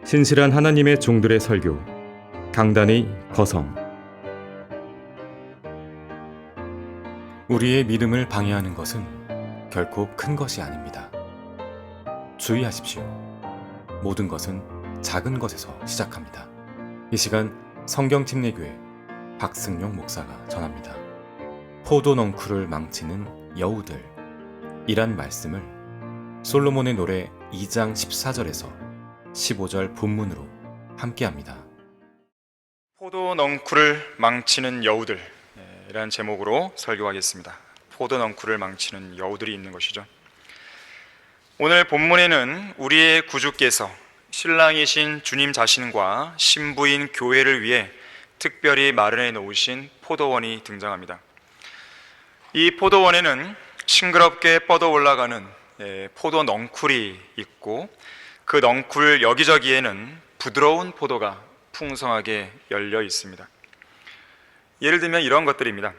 신실한 하나님의 종들의 설교, 강단의 거성. 우리의 믿음을 방해하는 것은 결코 큰 것이 아닙니다. 주의하십시오. 모든 것은 작은 것에서 시작합니다. 이 시간 성경침례교회 박승용 목사가 전합니다. 포도 넝쿨을 망치는 여우들 이란 말씀을 솔로몬의 노래 2장 14절에서 15절 본문으로 함께합니다. 포도 넝쿨을 망치는 여우들 이라는 제목으로 설교하겠습니다. 포도 넝쿨을 망치는 여우들이 있는 것이죠. 오늘 본문에는 우리의 구주께서 신랑이신 주님 자신과 신부인 교회를 위해 특별히 마련해 놓으신 포도원이 등장합니다. 이 포도원에는 싱그럽게 뻗어 올라가는 포도 넝쿨이 있고, 그 넝쿨 여기저기에는 부드러운 포도가 풍성하게 열려 있습니다. 예를 들면 이런 것들입니다.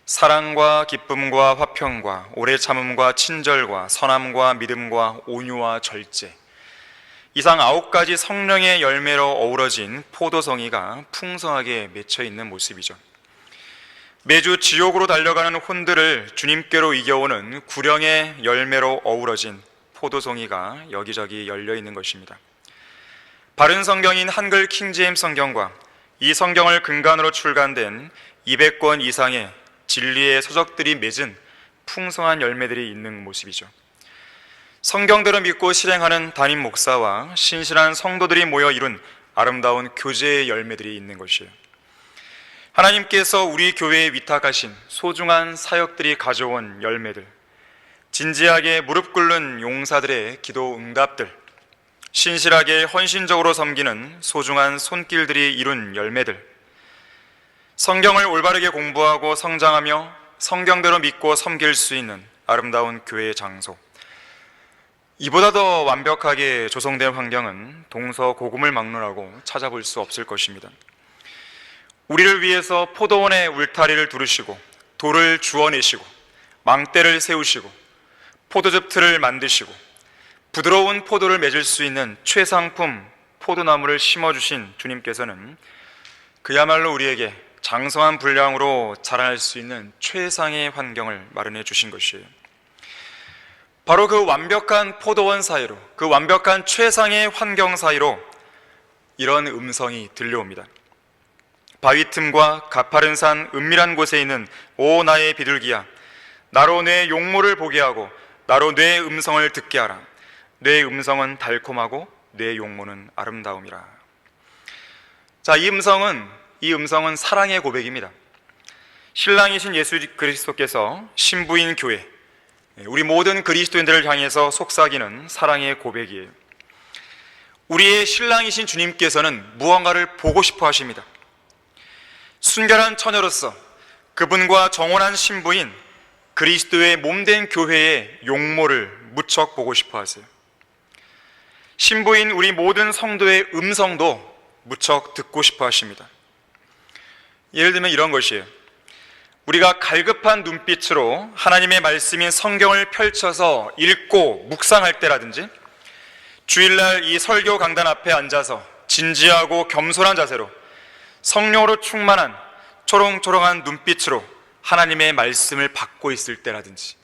사랑과 기쁨과 화평과 오래 참음과 친절과 선함과 믿음과 온유와 절제, 이상 9가지 성령의 열매로 어우러진 포도송이가 풍성하게 맺혀 있는 모습이죠. 매주 지옥으로 달려가는 혼들을 주님께로 이겨오는 구령의 열매로 어우러진 포도송이가 여기저기 열려 있는 것입니다. 바른 성경인 한글 킹제임스 성경과 이 성경을 근간으로 출간된 200권 이상의 진리의 서적들이 맺은 풍성한 열매들이 있는 모습이죠. 성경대로 믿고 실행하는 담임 목사와 신실한 성도들이 모여 이룬 아름다운 교제의 열매들이 있는 것이에요. 하나님께서 우리 교회에 위탁하신 소중한 사역들이 가져온 열매들, 진지하게 무릎 꿇는 용사들의 기도 응답들, 신실하게 헌신적으로 섬기는 소중한 손길들이 이룬 열매들, 성경을 올바르게 공부하고 성장하며 성경대로 믿고 섬길 수 있는 아름다운 교회의 장소, 이보다 더 완벽하게 조성된 환경은 동서고금을 막론하고 찾아볼 수 없을 것입니다. 우리를 위해서 포도원의 울타리를 두르시고 돌을 주워내시고 망대를 세우시고 포도즙 틀을 만드시고 부드러운 포도를 맺을 수 있는 최상품 포도나무를 심어주신 주님께서는 그야말로 우리에게 장성한 분량으로 자랄 수 있는 최상의 환경을 마련해 주신 것이에요. 바로 그 완벽한 포도원 사이로, 그 완벽한 최상의 환경 사이로 이런 음성이 들려옵니다. 바위 틈과 가파른 산 은밀한 곳에 있는 오 나의 비둘기야, 나로 내 용모를 보게 하고 나로 내 음성을 듣게 하라. 내 음성은 달콤하고 내 용모는 아름다움이라. 자, 이 음성은 사랑의 고백입니다. 신랑이신 예수 그리스도께서 신부인 교회, 우리 모든 그리스도인들을 향해서 속삭이는 사랑의 고백이에요. 우리의 신랑이신 주님께서는 무언가를 보고 싶어 하십니다. 순결한 처녀로서 그분과 정혼한 신부인 그리스도의 몸된 교회의 용모를 무척 보고 싶어 하세요. 신부인 우리 모든 성도의 음성도 무척 듣고 싶어 하십니다. 예를 들면 이런 것이에요. 우리가 갈급한 눈빛으로 하나님의 말씀인 성경을 펼쳐서 읽고 묵상할 때라든지, 주일날 이 설교 강단 앞에 앉아서 진지하고 겸손한 자세로 성령으로 충만한 초롱초롱한 눈빛으로 하나님의 말씀을 받고 있을 때라든지,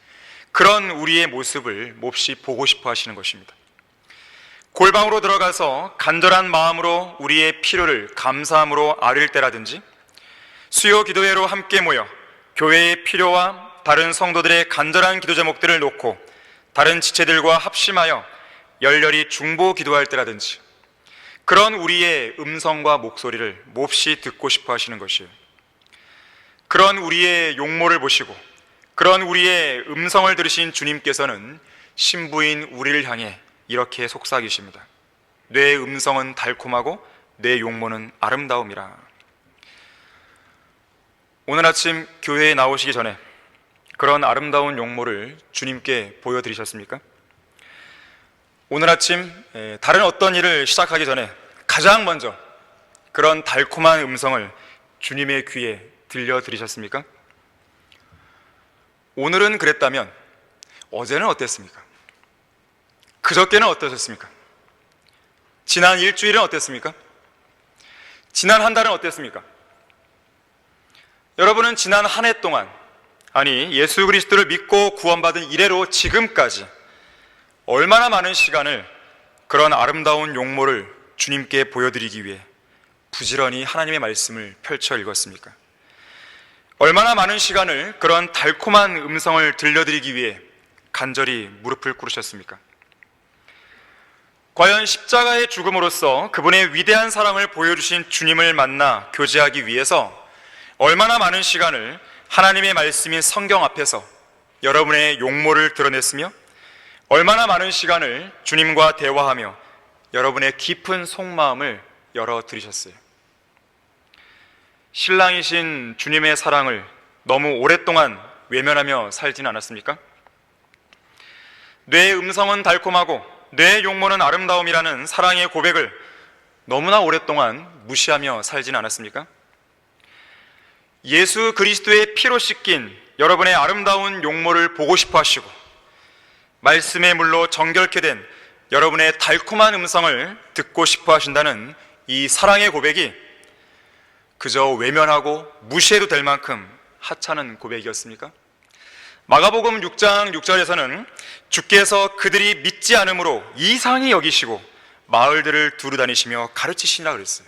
그런 우리의 모습을 몹시 보고 싶어 하시는 것입니다. 골방으로 들어가서 간절한 마음으로 우리의 필요를 감사함으로 아릴 때라든지, 수요 기도회로 함께 모여 교회의 필요와 다른 성도들의 간절한 기도 제목들을 놓고 다른 지체들과 합심하여 열렬히 중보 기도할 때라든지, 그런 우리의 음성과 목소리를 몹시 듣고 싶어 하시는 것이에요. 그런 우리의 용모를 보시고 그런 우리의 음성을 들으신 주님께서는 신부인 우리를 향해 이렇게 속삭이십니다. 내 음성은 달콤하고 내 용모는 아름다움이라. 오늘 아침 교회에 나오시기 전에 그런 아름다운 용모를 주님께 보여드리셨습니까? 오늘 아침 다른 어떤 일을 시작하기 전에 가장 먼저 그런 달콤한 음성을 주님의 귀에 들려드리셨습니까? 오늘은 그랬다면 어제는 어땠습니까? 그저께는 어떠셨습니까? 지난 일주일은 어땠습니까? 지난 한 달은 어땠습니까? 여러분은 지난 한 해 동안, 아니 예수 그리스도를 믿고 구원받은 이래로 지금까지 얼마나 많은 시간을 그런 아름다운 용모를 주님께 보여드리기 위해 부지런히 하나님의 말씀을 펼쳐 읽었습니까? 얼마나 많은 시간을 그런 달콤한 음성을 들려드리기 위해 간절히 무릎을 꿇으셨습니까? 과연 십자가의 죽음으로써 그분의 위대한 사랑을 보여주신 주님을 만나 교제하기 위해서 얼마나 많은 시간을 하나님의 말씀인 성경 앞에서 여러분의 용모를 드러냈으며 얼마나 많은 시간을 주님과 대화하며 여러분의 깊은 속마음을 열어드리셨어요. 신랑이신 주님의 사랑을 너무 오랫동안 외면하며 살진 않았습니까? 내 음성은 달콤하고 내 용모는 아름다움이라는 사랑의 고백을 너무나 오랫동안 무시하며 살진 않았습니까? 예수 그리스도의 피로 씻긴 여러분의 아름다운 용모를 보고 싶어 하시고 말씀의 물로 정결케 된 여러분의 달콤한 음성을 듣고 싶어 하신다는 이 사랑의 고백이 그저 외면하고 무시해도 될 만큼 하찮은 고백이었습니까? 마가복음 6장 6절에서는 주께서 그들이 믿지 않음으로 이상히 여기시고 마을들을 두루 다니시며 가르치시라 그랬어요.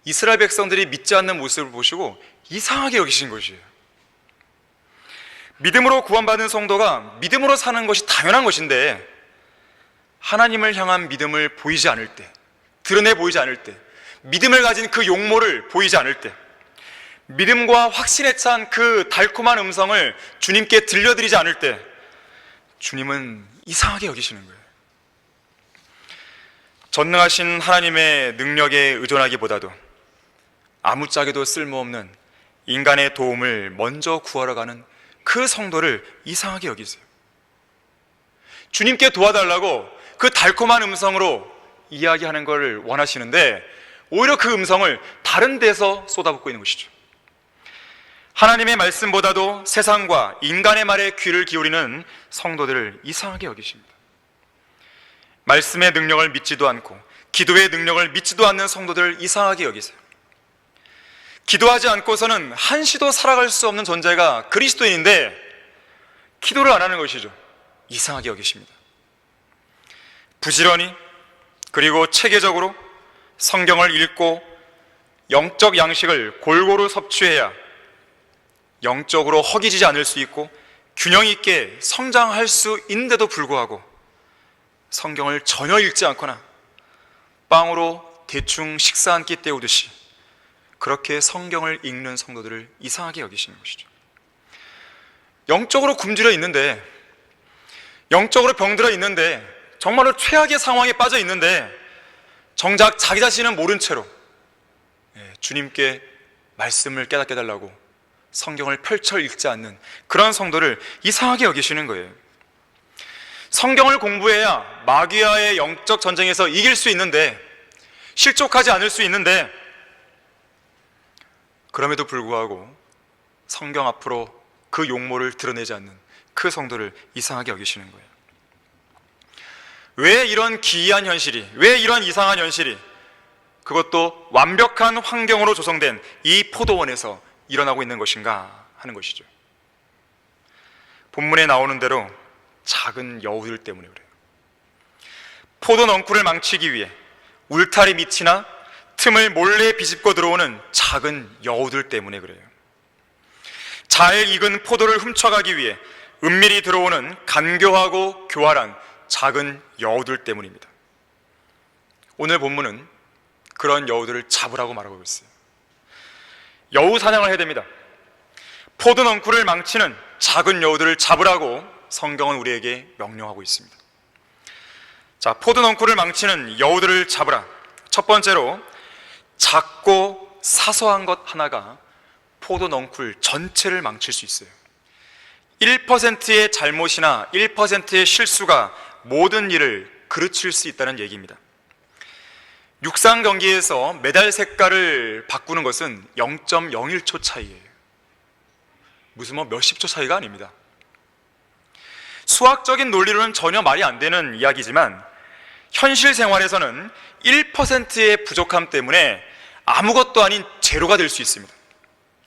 이스라엘 백성들이 믿지 않는 모습을 보시고 이상하게 여기신 것이에요. 믿음으로 구원받은 성도가 믿음으로 사는 것이 당연한 것인데 하나님을 향한 믿음을 보이지 않을 때, 드러내 보이지 않을 때, 믿음을 가진 그 용모를 보이지 않을 때, 믿음과 확신에 찬 그 달콤한 음성을 주님께 들려드리지 않을 때 주님은 이상하게 여기시는 거예요. 전능하신 하나님의 능력에 의존하기보다도 아무짝에도 쓸모없는 인간의 도움을 먼저 구하러 가는 그 성도를 이상하게 여기세요. 주님께 도와달라고 그 달콤한 음성으로 이야기하는 것을 원하시는데 오히려 그 음성을 다른 데서 쏟아붓고 있는 것이죠. 하나님의 말씀보다도 세상과 인간의 말에 귀를 기울이는 성도들을 이상하게 여기십니다. 말씀의 능력을 믿지도 않고 기도의 능력을 믿지도 않는 성도들을 이상하게 여기세요. 기도하지 않고서는 한시도 살아갈 수 없는 존재가 그리스도인인데 기도를 안 하는 것이죠. 이상하게 여기십니다. 부지런히 그리고 체계적으로 성경을 읽고 영적 양식을 골고루 섭취해야 영적으로 허기지지 않을 수 있고 균형 있게 성장할 수 있는데도 불구하고 성경을 전혀 읽지 않거나 빵으로 대충 식사 한 끼 때우듯이 그렇게 성경을 읽는 성도들을 이상하게 여기시는 것이죠. 영적으로 굶주려 있는데, 영적으로 병들어 있는데, 정말로 최악의 상황에 빠져 있는데 정작 자기 자신은 모른 채로 주님께 말씀을 깨닫게 해달라고 성경을 펼쳐 읽지 않는 그런 성도를 이상하게 여기시는 거예요. 성경을 공부해야 마귀와의 영적 전쟁에서 이길 수 있는데, 실족하지 않을 수 있는데, 그럼에도 불구하고 성경 앞으로 그 용모를 드러내지 않는 그 성도를 이상하게 여기시는 거예요. 왜 이런 기이한 현실이, 왜 이런 이상한 현실이, 그것도 완벽한 환경으로 조성된 이 포도원에서 일어나고 있는 것인가 하는 것이죠. 본문에 나오는 대로 작은 여우들 때문에 그래요. 포도 넝쿨을 망치기 위해 울타리 밑이나 틈을 몰래 비집고 들어오는 작은 여우들 때문에 그래요. 잘 익은 포도를 훔쳐가기 위해 은밀히 들어오는 간교하고 교활한 작은 여우들 때문입니다. 오늘 본문은 그런 여우들을 잡으라고 말하고 있어요. 여우 사냥을 해야 됩니다. 포도 넝쿨을 망치는 작은 여우들을 잡으라고 성경은 우리에게 명령하고 있습니다. 자, 포도 넝쿨을 망치는 여우들을 잡으라. 첫 번째로 작고 사소한 것 하나가 포도 넝쿨 전체를 망칠 수 있어요. 1%의 잘못이나 1%의 실수가 모든 일을 그르칠 수 있다는 얘기입니다. 육상 경기에서 메달 색깔을 바꾸는 것은 0.01초 차이예요. 무슨 몇십 초 차이가 아닙니다. 수학적인 논리로는 전혀 말이 안 되는 이야기지만 현실 생활에서는 1%의 부족함 때문에 아무것도 아닌 제로가 될 수 있습니다.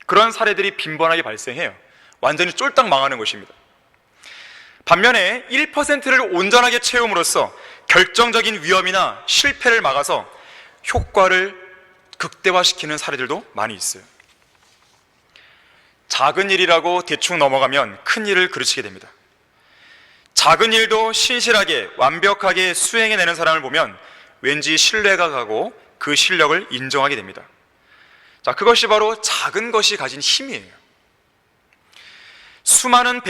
그런 사례들이 빈번하게 발생해요. 완전히 쫄딱 망하는 것입니다. 반면에 1%를 온전하게 채움으로써 결정적인 위험이나 실패를 막아서 효과를 극대화시키는 사례들도 많이 있어요. 작은 일이라고 대충 넘어가면 큰 일을 그르치게 됩니다. 작은 일도 신실하게 완벽하게 수행해내는 사람을 보면 왠지 신뢰가 가고 그 실력을 인정하게 됩니다. 자, 그것이 바로 작은 것이 가진 힘이에요. 수많은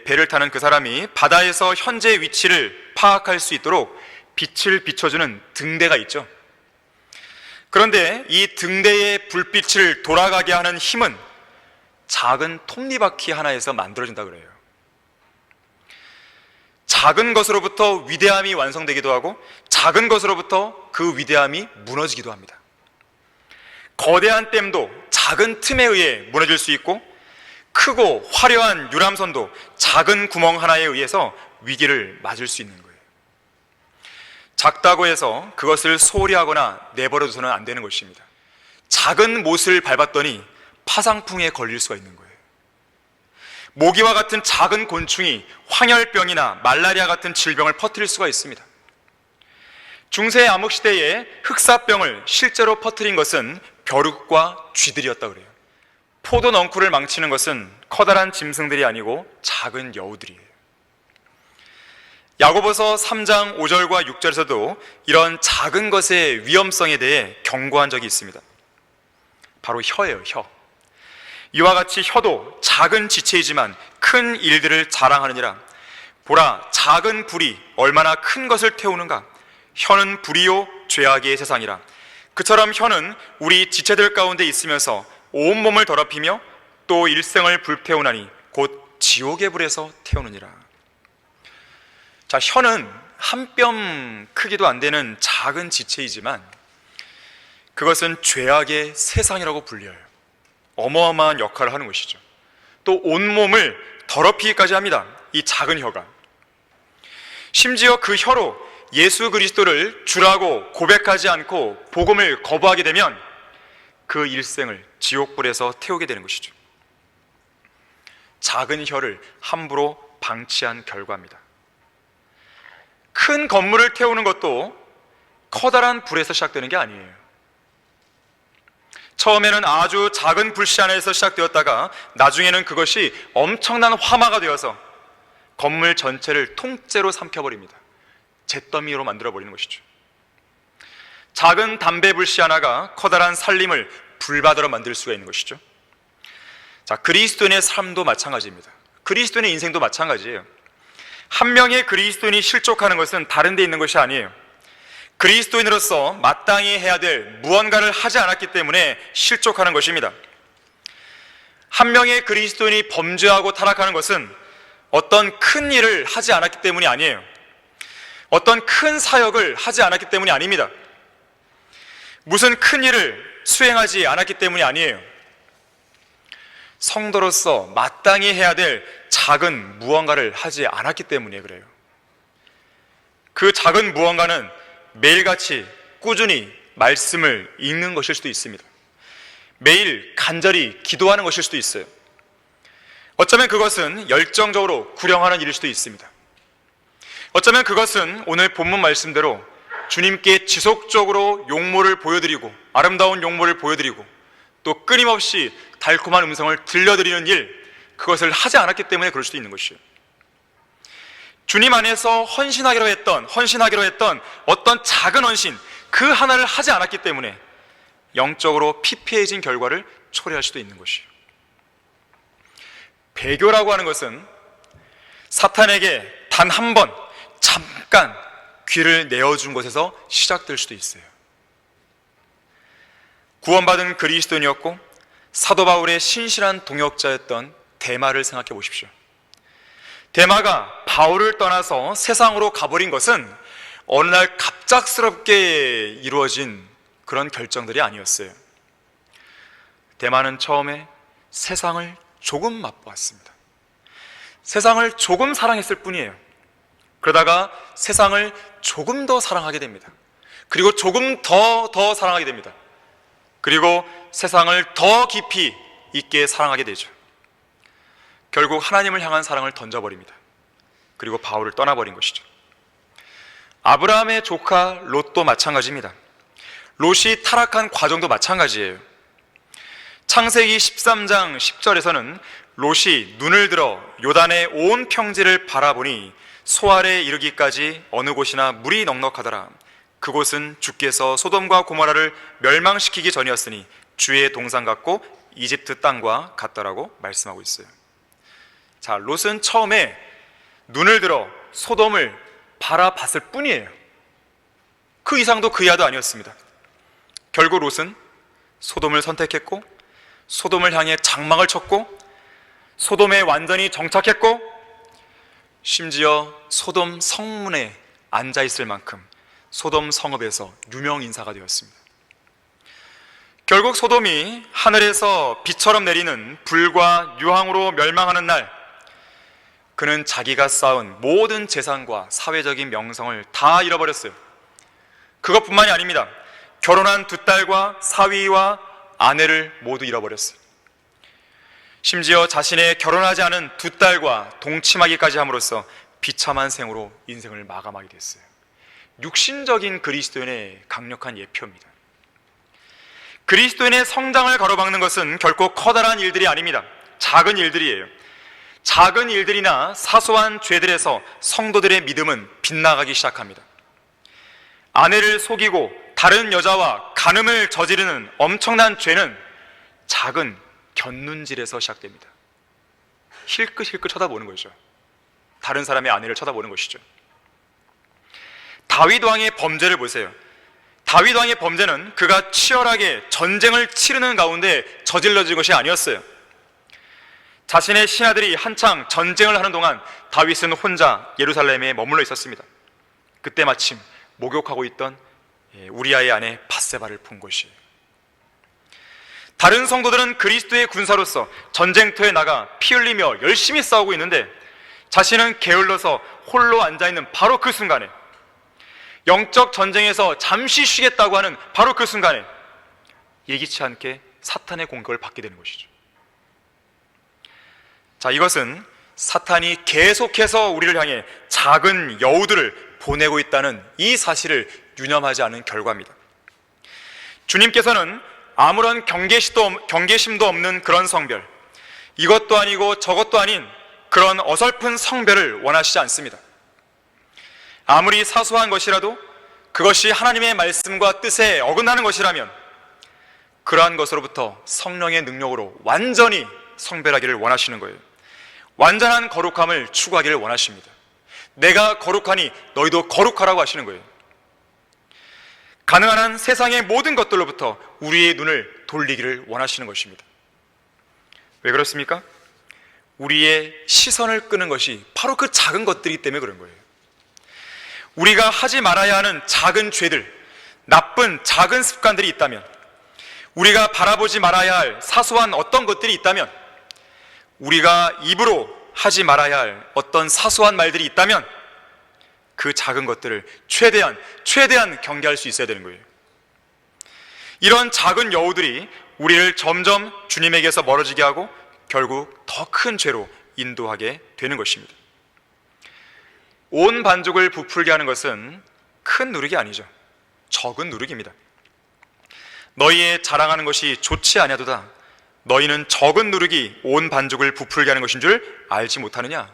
배를 타는 그 사람이 바다에서 현재 위치를 파악할 수 있도록 빛을 비춰주는 등대가 있죠. 그런데 이 등대의 불빛을 돌아가게 하는 힘은 작은 톱니바퀴 하나에서 만들어진다 그래요. 작은 것으로부터 위대함이 완성되기도 하고 작은 것으로부터 그 위대함이 무너지기도 합니다. 거대한 댐도 작은 틈에 의해 무너질 수 있고 크고 화려한 유람선도 작은 구멍 하나에 의해서 위기를 맞을 수 있는 거예요. 작다고 해서 그것을 소홀히 하거나 내버려둬서는 안 되는 것입니다. 작은 못을 밟았더니 파상풍에 걸릴 수가 있는 거예요. 모기와 같은 작은 곤충이 황열병이나 말라리아 같은 질병을 퍼뜨릴 수가 있습니다. 중세 암흑 시대에 흑사병을 실제로 퍼뜨린 것은 벼룩과 쥐들이었다 그래요. 포도 넝쿨을 망치는 것은 커다란 짐승들이 아니고 작은 여우들이에요. 야고보서 3장 5절과 6절에서도 이런 작은 것의 위험성에 대해 경고한 적이 있습니다. 바로 혀예요, 혀. 이와 같이 혀도 작은 지체이지만 큰 일들을 자랑하느니라. 보라, 작은 불이 얼마나 큰 것을 태우는가. 혀는 불이요 죄악의 세상이라. 그처럼 혀는 우리 지체들 가운데 있으면서 온몸을 더럽히며 또 일생을 불태우나니 곧 지옥의 불에서 태우느니라. 자, 혀는 한 뼘 크기도 안 되는 작은 지체이지만 그것은 죄악의 세상이라고 불려요. 어마어마한 역할을 하는 것이죠. 또 온몸을 더럽히기까지 합니다. 이 작은 혀가. 심지어 그 혀로 예수 그리스도를 주라고 고백하지 않고 복음을 거부하게 되면 그 일생을 지옥불에서 태우게 되는 것이죠. 작은 혀를 함부로 방치한 결과입니다. 큰 건물을 태우는 것도 커다란 불에서 시작되는 게 아니에요. 처음에는 아주 작은 불씨 안에서 시작되었다가 나중에는 그것이 엄청난 화마가 되어서 건물 전체를 통째로 삼켜버립니다. 잿더미로 만들어버리는 것이죠. 작은 담배 불씨 하나가 커다란 살림을 불바다로 만들 수가 있는 것이죠. 자, 그리스도인의 삶도 마찬가지입니다. 그리스도인의 인생도 마찬가지예요. 한 명의 그리스도인이 실족하는 것은 다른 데 있는 것이 아니에요. 그리스도인으로서 마땅히 해야 될 무언가를 하지 않았기 때문에 실족하는 것입니다. 한 명의 그리스도인이 범죄하고 타락하는 것은 어떤 큰 일을 하지 않았기 때문이 아니에요. 어떤 큰 사역을 하지 않았기 때문이 아닙니다. 무슨 큰 일을 수행하지 않았기 때문이 아니에요. 성도로서 마땅히 해야 될 작은 무언가를 하지 않았기 때문에 그래요. 그 작은 무언가는 매일같이 꾸준히 말씀을 읽는 것일 수도 있습니다. 매일 간절히 기도하는 것일 수도 있어요. 어쩌면 그것은 열정적으로 구령하는 일일 수도 있습니다. 어쩌면 그것은 오늘 본문 말씀대로 주님께 지속적으로 용모를 보여드리고 아름다운 용모를 보여드리고 또 끊임없이 달콤한 음성을 들려드리는 일, 그것을 하지 않았기 때문에 그럴 수도 있는 것이에요. 주님 안에서 헌신하기로 했던 어떤 작은 헌신, 그 하나를 하지 않았기 때문에 영적으로 피폐해진 결과를 초래할 수도 있는 것이에요. 배교라고 하는 것은 사탄에게 단 한 번 잠깐 귀를 내어준 것에서 시작될 수도 있어요. 구원받은 그리스도인이었고 사도 바울의 신실한 동역자였던 데마를 생각해 보십시오. 데마가 바울을 떠나서 세상으로 가버린 것은 어느 날 갑작스럽게 이루어진 그런 결정들이 아니었어요. 데마는 처음에 세상을 조금 맛보았습니다. 세상을 조금 사랑했을 뿐이에요. 그러다가 세상을 조금 더 사랑하게 됩니다. 그리고 조금 더 사랑하게 됩니다. 그리고 세상을 더 깊이 있게 사랑하게 되죠. 결국 하나님을 향한 사랑을 던져버립니다. 그리고 바울을 떠나버린 것이죠. 아브라함의 조카 롯도 마찬가지입니다. 롯이 타락한 과정도 마찬가지예요. 창세기 13장 10절에서는 롯이 눈을 들어 요단의 온 평지를 바라보니 소알에 이르기까지 어느 곳이나 물이 넉넉하더라. 그곳은 주께서 소돔과 고모라를 멸망시키기 전이었으니 주의 동산 같고 이집트 땅과 같더라고 말씀하고 있어요. 자, 롯은 처음에 눈을 들어 소돔을 바라봤을 뿐이에요. 그 이상도 그 이하도 아니었습니다. 결국 롯은 소돔을 선택했고, 소돔을 향해 장막을 쳤고, 소돔에 완전히 정착했고, 심지어 소돔 성문에 앉아있을 만큼 소돔 성읍에서 유명 인사가 되었습니다. 결국 소돔이 하늘에서 비처럼 내리는 불과 유황으로 멸망하는 날, 그는 자기가 쌓은 모든 재산과 사회적인 명성을 다 잃어버렸어요. 그것뿐만이 아닙니다. 결혼한 두 딸과 사위와 아내를 모두 잃어버렸어요. 심지어 자신의 결혼하지 않은 두 딸과 동침하기까지 함으로써 비참한 생으로 인생을 마감하게 됐어요. 육신적인 그리스도인의 강력한 예표입니다. 그리스도인의 성장을 가로막는 것은 결코 커다란 일들이 아닙니다. 작은 일들이에요. 작은 일들이나 사소한 죄들에서 성도들의 믿음은 빗나가기 시작합니다. 아내를 속이고 다른 여자와 간음을 저지르는 엄청난 죄는 작은 곁눈질에서 시작됩니다. 힐끗힐끗 쳐다보는 거죠. 다른 사람의 아내를 쳐다보는 것이죠. 다윗 왕의 범죄를 보세요. 다윗 왕의 범죄는 그가 치열하게 전쟁을 치르는 가운데 저질러진 것이 아니었어요. 자신의 신하들이 한창 전쟁을 하는 동안 다윗은 혼자 예루살렘에 머물러 있었습니다. 그때 마침 목욕하고 있던 우리아의 아내 밧세바를 본 것이에요. 다른 성도들은 그리스도의 군사로서 전쟁터에 나가 피 흘리며 열심히 싸우고 있는데 자신은 게을러서 홀로 앉아있는 바로 그 순간에, 영적 전쟁에서 잠시 쉬겠다고 하는 바로 그 순간에 예기치 않게 사탄의 공격을 받게 되는 것이죠. 자, 이것은 사탄이 계속해서 우리를 향해 작은 여우들을 보내고 있다는 이 사실을 유념하지 않은 결과입니다. 주님께서는 아무런 경계심도 없는 그런 성별, 이것도 아니고 저것도 아닌 그런 어설픈 성별을 원하시지 않습니다. 아무리 사소한 것이라도 그것이 하나님의 말씀과 뜻에 어긋나는 것이라면 그러한 것으로부터 성령의 능력으로 완전히 성별하기를 원하시는 거예요. 완전한 거룩함을 추구하기를 원하십니다. 내가 거룩하니 너희도 거룩하라고 하시는 거예요. 가능한 한 세상의 모든 것들로부터 우리의 눈을 돌리기를 원하시는 것입니다. 왜 그렇습니까? 우리의 시선을 끄는 것이 바로 그 작은 것들이기 때문에 그런 거예요. 우리가 하지 말아야 하는 작은 죄들, 나쁜 작은 습관들이 있다면, 우리가 바라보지 말아야 할 사소한 어떤 것들이 있다면, 우리가 입으로 하지 말아야 할 어떤 사소한 말들이 있다면 그 작은 것들을 최대한 경계할 수 있어야 되는 거예요. 이런 작은 여우들이 우리를 점점 주님에게서 멀어지게 하고 결국 더 큰 죄로 인도하게 되는 것입니다. 온 반죽을 부풀게 하는 것은 큰 누룩이 아니죠. 적은 누룩입니다. 너희의 자랑하는 것이 좋지 아니하도다. 너희는 적은 누룩이 온 반죽을 부풀게 하는 것인 줄 알지 못하느냐.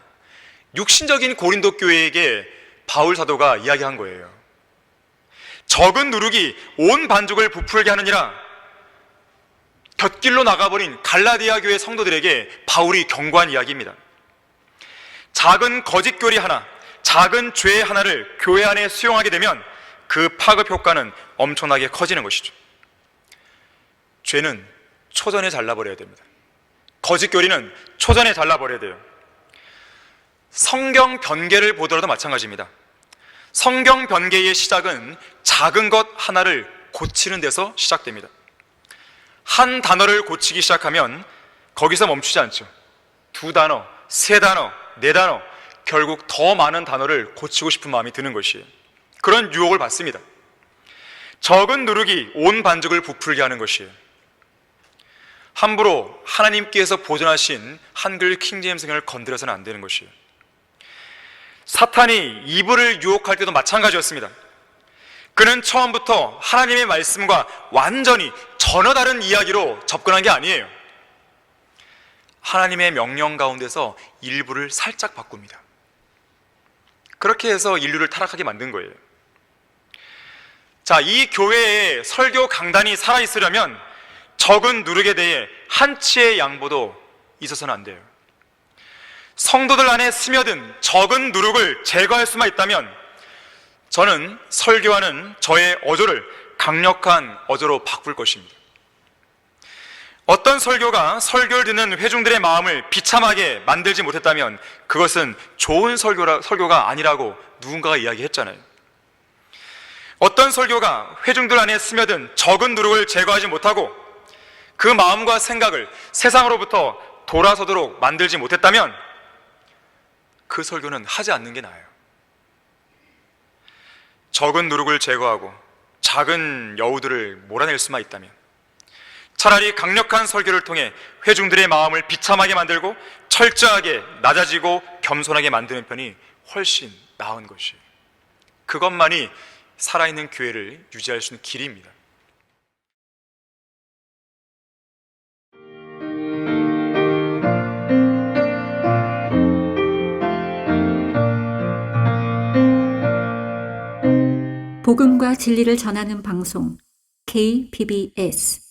육신적인 고린도 교회에게 바울 사도가 이야기한 거예요. 적은 누룩이 온 반죽을 부풀게 하느니라. 곁길로 나가버린 갈라디아 교회 성도들에게 바울이 경고한 이야기입니다. 작은 거짓교리 하나, 작은 죄 하나를 교회 안에 수용하게 되면 그 파급 효과는 엄청나게 커지는 것이죠. 죄는 초전에 잘라버려야 됩니다. 거짓교리는 초전에 잘라버려야 돼요. 성경 변개를 보더라도 마찬가지입니다. 성경 변개의 시작은 작은 것 하나를 고치는 데서 시작됩니다. 한 단어를 고치기 시작하면 거기서 멈추지 않죠. 2단어, 3단어, 4단어 결국 더 많은 단어를 고치고 싶은 마음이 드는 것이에요. 그런 유혹을 받습니다. 적은 누룩이 온 반죽을 부풀게 하는 것이에요. 함부로 하나님께서 보존하신 한글 킹제임스 성경을 건드려서는 안 되는 것이에요. 사탄이 이브를 유혹할 때도 마찬가지였습니다. 그는 처음부터 하나님의 말씀과 완전히 전혀 다른 이야기로 접근한 게 아니에요. 하나님의 명령 가운데서 일부를 살짝 바꿉니다. 그렇게 해서 인류를 타락하게 만든 거예요. 자, 이 교회에 설교 강단이 살아있으려면 적은 누룩에 대해 한치의 양보도 있어서는 안 돼요. 성도들 안에 스며든 적은 누룩을 제거할 수만 있다면 저는 설교하는 저의 어조를 강력한 어조로 바꿀 것입니다. 어떤 설교가 설교를 듣는 회중들의 마음을 비참하게 만들지 못했다면 그것은 좋은 설교가 아니라고 누군가가 이야기했잖아요. 어떤 설교가 회중들 안에 스며든 적은 누룩을 제거하지 못하고 그 마음과 생각을 세상으로부터 돌아서도록 만들지 못했다면 그 설교는 하지 않는 게 나아요. 적은 누룩을 제거하고 작은 여우들을 몰아낼 수만 있다면 차라리 강력한 설교를 통해 회중들의 마음을 비참하게 만들고 철저하게 낮아지고 겸손하게 만드는 편이 훨씬 나은 것이에요. 그것만이 살아있는 교회를 유지할 수 있는 길입니다. 복음과 진리를 전하는 방송 KBS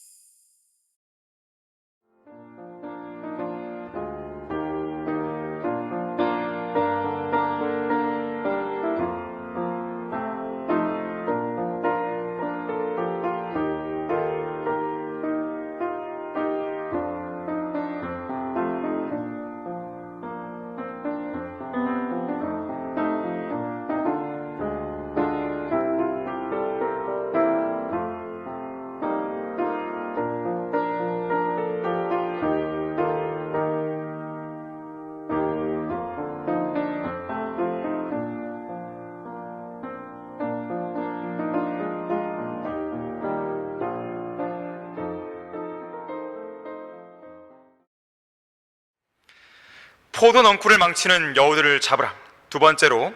포도 넝쿨을 망치는 여우들을 잡으라. 두 번째로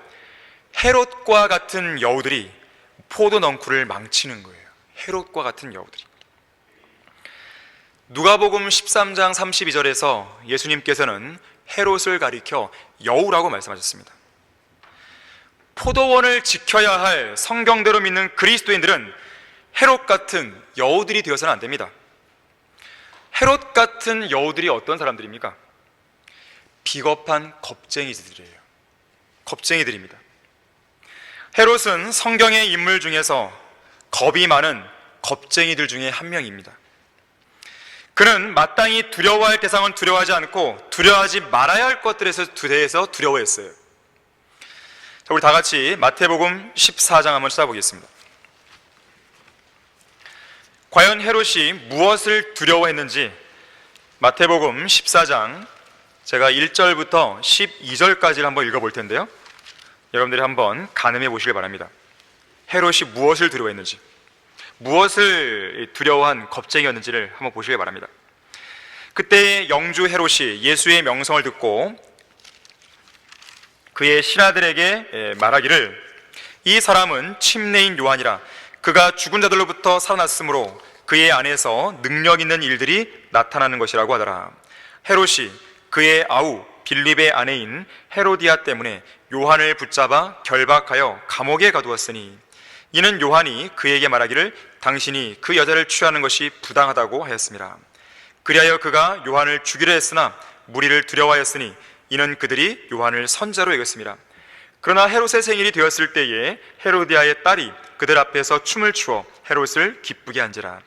헤롯과 같은 여우들이 포도 넝쿨을 망치는 거예요. 헤롯과 같은 여우들이. 누가복음 13장 32절에서 예수님께서는 헤롯을 가리켜 여우라고 말씀하셨습니다. 포도원을 지켜야 할 성경대로 믿는 그리스도인들은 헤롯 같은 여우들이 되어서는 안 됩니다. 헤롯 같은 여우들이 어떤 사람들입니까? 비겁한 겁쟁이들이에요. 겁쟁이들입니다. 헤롯은 성경의 인물 중에서 겁이 많은 겁쟁이들 중에 한 명입니다. 그는 마땅히 두려워할 대상은 두려워하지 않고 두려워하지 말아야 할 것들에 대해서 두려워했어요. 자, 우리 다 같이 마태복음 14장 한번 찾아보겠습니다. 과연 헤롯이 무엇을 두려워했는지 마태복음 14장 제가 1절부터 12절까지를 한번 읽어볼 텐데요, 여러분들이 한번 가늠해 보시길 바랍니다. 헤롯이 무엇을 두려워했는지, 무엇을 두려워한 겁쟁이였는지를 한번 보시길 바랍니다. 그때 영주 헤롯이 예수의 명성을 듣고 그의 신하들에게 말하기를, 이 사람은 침례인 요한이라. 그가 죽은 자들로부터 살아났으므로 그의 안에서 능력 있는 일들이 나타나는 것이라고 하더라. 헤롯이 그의 아우 빌립의 아내인 헤로디아 때문에 요한을 붙잡아 결박하여 감옥에 가두었으니, 이는 요한이 그에게 말하기를 당신이 그 여자를 취하는 것이 부당하다고 하였습니다. 그리하여 그가 요한을 죽이려 했으나 무리를 두려워하였으니 이는 그들이 요한을 선자로 여겼습니다. 그러나 헤롯의 생일이 되었을 때에 헤로디아의 딸이 그들 앞에서 춤을 추어 헤롯을 기쁘게 한지라.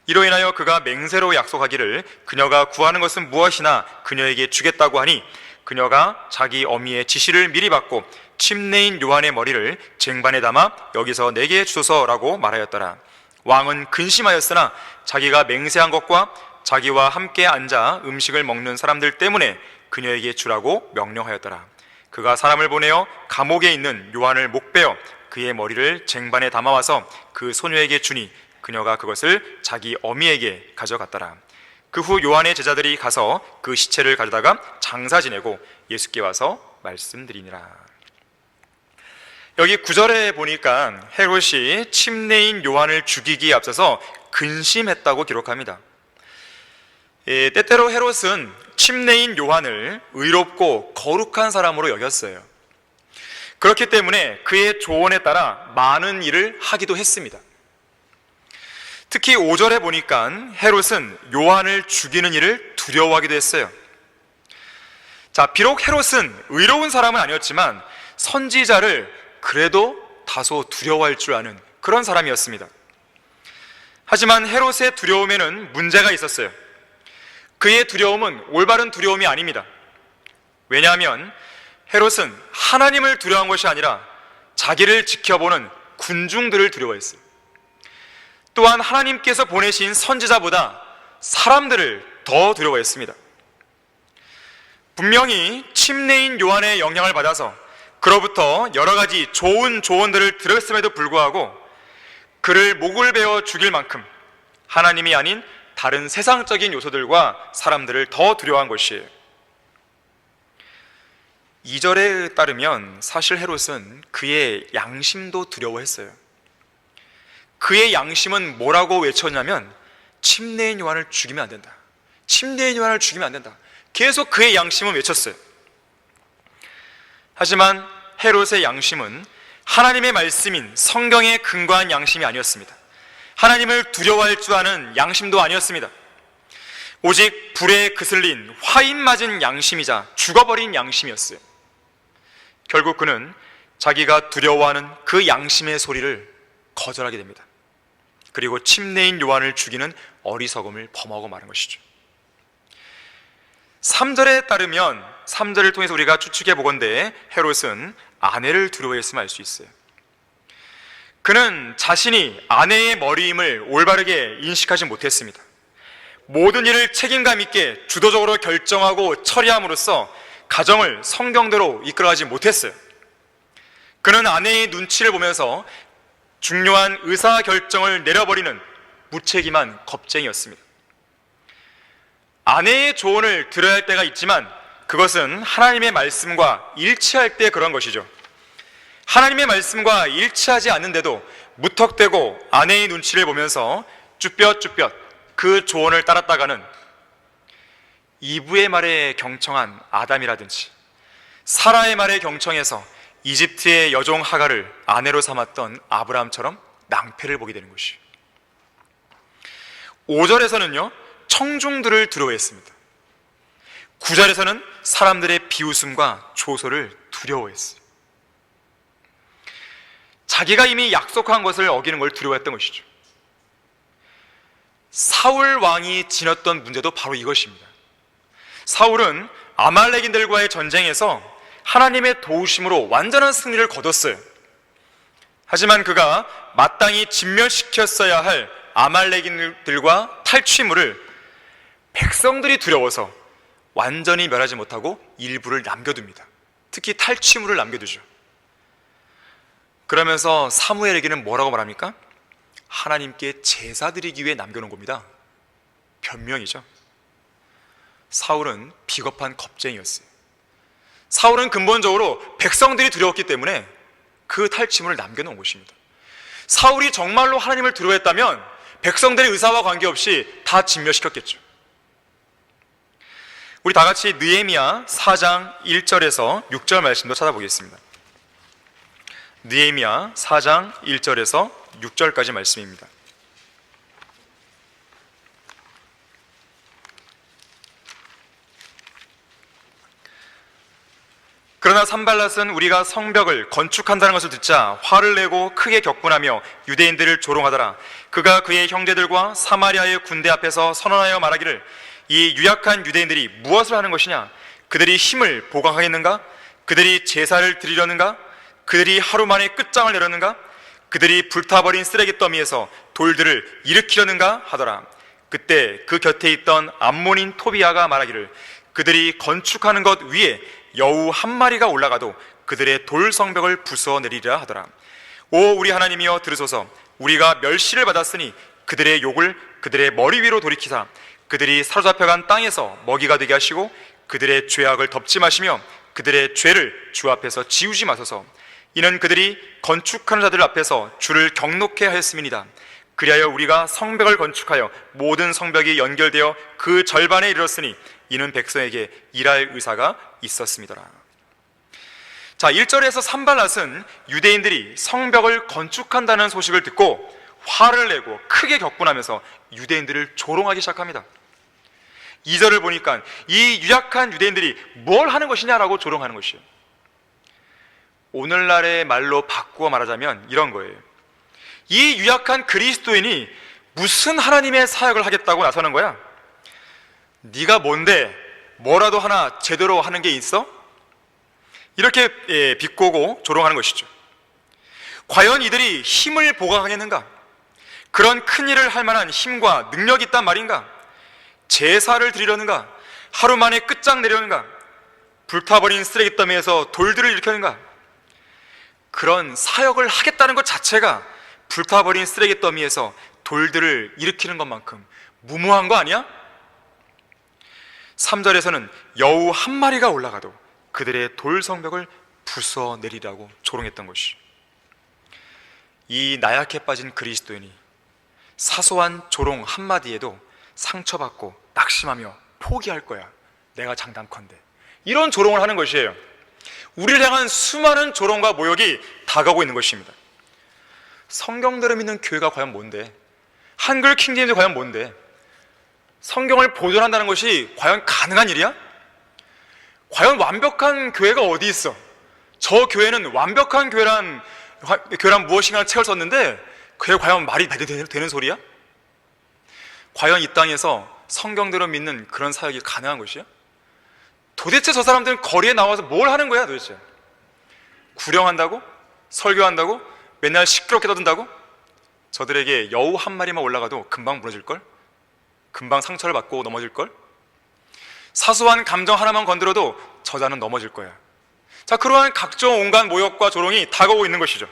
이로 인하여 그가 맹세로 약속하기를 그녀가 구하는 것은 무엇이나 그녀에게 주겠다고 하니, 그녀가 자기 어미의 지시를 미리 받고 침례인 요한의 머리를 쟁반에 담아 여기서 내게 주소서라고 말하였더라. 왕은 근심하였으나 자기가 맹세한 것과 자기와 함께 앉아 음식을 먹는 사람들 때문에 그녀에게 주라고 명령하였더라. 그가 사람을 보내어 감옥에 있는 요한을 목베어 그의 머리를 쟁반에 담아와서 그 소녀에게 주니 그녀가 그것을 자기 어미에게 가져갔더라. 그 후 요한의 제자들이 가서 그 시체를 가져다가 장사 지내고 예수께 와서 말씀드리니라. 여기 9절에 보니까 헤롯이 침례인 요한을 죽이기에 앞서서 근심했다고 기록합니다. 때때로 헤롯은 침례인 요한을 의롭고 거룩한 사람으로 여겼어요. 그렇기 때문에 그의 조언에 따라 많은 일을 하기도 했습니다. 특히 5절에 보니까 헤롯은 요한을 죽이는 일을 두려워하기도 했어요. 자, 비록 헤롯은 의로운 사람은 아니었지만 선지자를 그래도 다소 두려워할 줄 아는 그런 사람이었습니다. 하지만 헤롯의 두려움에는 문제가 있었어요. 그의 두려움은 올바른 두려움이 아닙니다. 왜냐하면 헤롯은 하나님을 두려워한 것이 아니라 자기를 지켜보는 군중들을 두려워했어요. 또한 하나님께서 보내신 선지자보다 사람들을 더 두려워했습니다. 분명히 침례인 요한의 영향을 받아서 그로부터 여러 가지 좋은 조언들을 들었음에도 불구하고 그를 목을 베어 죽일 만큼 하나님이 아닌 다른 세상적인 요소들과 사람들을 더 두려워한 것이에요. 2절에 따르면 사실 헤롯은 그의 양심도 두려워했어요. 그의 양심은 뭐라고 외쳤냐면 침례인 요한을 죽이면 안 된다. 침례인 요한을 죽이면 안 된다. 계속 그의 양심은 외쳤어요. 하지만 헤롯의 양심은 하나님의 말씀인 성경에 근거한 양심이 아니었습니다. 하나님을 두려워할 줄 아는 양심도 아니었습니다. 오직 불에 그슬린 화인 맞은 양심이자 죽어버린 양심이었어요. 결국 그는 자기가 두려워하는 그 양심의 소리를 거절하게 됩니다. 그리고 침례인 요한을 죽이는 어리석음을 범하고 마는 것이죠. 3절에 따르면 3절을 통해서 우리가 추측해 보건대 헤롯은 아내를 두려워했음을 알 수 있어요. 그는 자신이 아내의 머리임을 올바르게 인식하지 못했습니다. 모든 일을 책임감 있게 주도적으로 결정하고 처리함으로써 가정을 성경대로 이끌어가지 못했어요. 그는 아내의 눈치를 보면서 중요한 의사결정을 내려버리는 무책임한 겁쟁이였습니다. 아내의 조언을 들어야 할 때가 있지만 그것은 하나님의 말씀과 일치할 때 그런 것이죠. 하나님의 말씀과 일치하지 않는데도 무턱대고 아내의 눈치를 보면서 쭈뼛쭈뼛 그 조언을 따랐다가는 이브의 말에 경청한 아담이라든지 사라의 말에 경청해서 이집트의 여종 하갈을 아내로 삼았던 아브라함처럼 낭패를 보게 되는 것이에요. 5절에서는요 청중들을 두려워했습니다. 9절에서는 사람들의 비웃음과 조소를 두려워했어요. 자기가 이미 약속한 것을 어기는 걸 두려워했던 것이죠. 사울 왕이 지녔던 문제도 바로 이것입니다. 사울은 아말렉인들과의 전쟁에서 하나님의 도우심으로 완전한 승리를 거뒀어요. 하지만 그가 마땅히 진멸시켰어야 할 아말렉인들과 탈취물을 백성들이 두려워서 완전히 멸하지 못하고 일부를 남겨둡니다. 특히 탈취물을 남겨두죠. 그러면서 사무엘에게는 뭐라고 말합니까? 하나님께 제사 드리기 위해 남겨놓은 겁니다. 변명이죠. 사울은 비겁한 겁쟁이였어요. 사울은 근본적으로 백성들이 두려웠기 때문에 그 탈취물을 남겨놓은 것입니다. 사울이 정말로 하나님을 두려워했다면 백성들의 의사와 관계없이 다 진멸시켰겠죠. 우리 다 같이 느헤미야 4장 1절에서 6절 말씀도 찾아보겠습니다. 느헤미야 4장 1절에서 6절까지 말씀입니다. 그러나 산발랏은 우리가 성벽을 건축한다는 것을 듣자 화를 내고 크게 격분하며 유대인들을 조롱하더라. 그가 그의 형제들과 사마리아의 군대 앞에서 선언하여 말하기를 이 유약한 유대인들이 무엇을 하는 것이냐? 그들이 힘을 보강하겠는가? 그들이 제사를 드리려는가? 그들이 하루 만에 끝장을 내려는가? 그들이 불타버린 쓰레기 더미에서 돌들을 일으키려는가? 하더라. 그때 그 곁에 있던 암몬인 토비아가 말하기를 그들이 건축하는 것 위에 여우 한 마리가 올라가도 그들의 돌 성벽을 부숴내리라 하더라. 오 우리 하나님이여 들으소서. 우리가 멸시를 받았으니 그들의 욕을 그들의 머리 위로 돌이키사 그들이 사로잡혀간 땅에서 먹이가 되게 하시고 그들의 죄악을 덮지 마시며 그들의 죄를 주 앞에서 지우지 마소서. 이는 그들이 건축하는 자들 앞에서 주를 경노케 하였음이니이다. 그리하여 우리가 성벽을 건축하여 모든 성벽이 연결되어 그 절반에 이르렀으니 이는 백성에게 일할 의사가 있었음이더라. 자, 1절에서 산발랏은 유대인들이 성벽을 건축한다는 소식을 듣고 화를 내고 크게 격분하면서 유대인들을 조롱하기 시작합니다. 2절을 보니까 이 유약한 유대인들이 뭘 하는 것이냐라고 조롱하는 것이에요. 오늘날의 말로 바꾸어 말하자면 이런 거예요. 이 유약한 그리스도인이 무슨 하나님의 사역을 하겠다고 나서는 거야? 네가 뭔데 뭐라도 하나 제대로 하는 게 있어? 이렇게 비꼬고 조롱하는 것이죠. 과연 이들이 힘을 보강하겠는가? 그런 큰 일을 할 만한 힘과 능력이 있단 말인가? 제사를 드리려는가? 하루 만에 끝장내려는가? 불타버린 쓰레기 더미에서 돌들을 일으켜는가? 그런 사역을 하겠다는 것 자체가 불타버린 쓰레기 더미에서 돌들을 일으키는 것만큼 무모한 거 아니야? 3절에서는 여우 한 마리가 올라가도 그들의 돌 성벽을 부숴내리라고 조롱했던 것이죠. 이 나약해 빠진 그리스도인이 사소한 조롱 한마디에도 상처받고 낙심하며 포기할 거야. 내가 장담컨대. 이런 조롱을 하는 것이에요. 우리를 향한 수많은 조롱과 모욕이 다가오고 있는 것입니다. 성경대로 믿는 교회가 과연 뭔데? 한글 킹제임스 과연 뭔데? 성경을 보존한다는 것이 과연 가능한 일이야? 과연 완벽한 교회가 어디 있어? 저 교회는 완벽한 교회란 무엇인가 책을 썼는데 그게 과연 말이 되는 소리야? 과연 이 땅에서 성경대로 믿는 그런 사역이 가능한 것이야? 도대체 저 사람들은 거리에 나와서 뭘 하는 거야 도대체? 구령한다고? 설교한다고? 맨날 시끄럽게 떠든다고? 저들에게 여우 한 마리만 올라가도 금방 무너질걸? 금방 상처를 받고 넘어질걸? 사소한 감정 하나만 건드려도 저자는 넘어질 거야. 자, 그러한 각종 온갖 모욕과 조롱이 다가오고 있는 것이죠.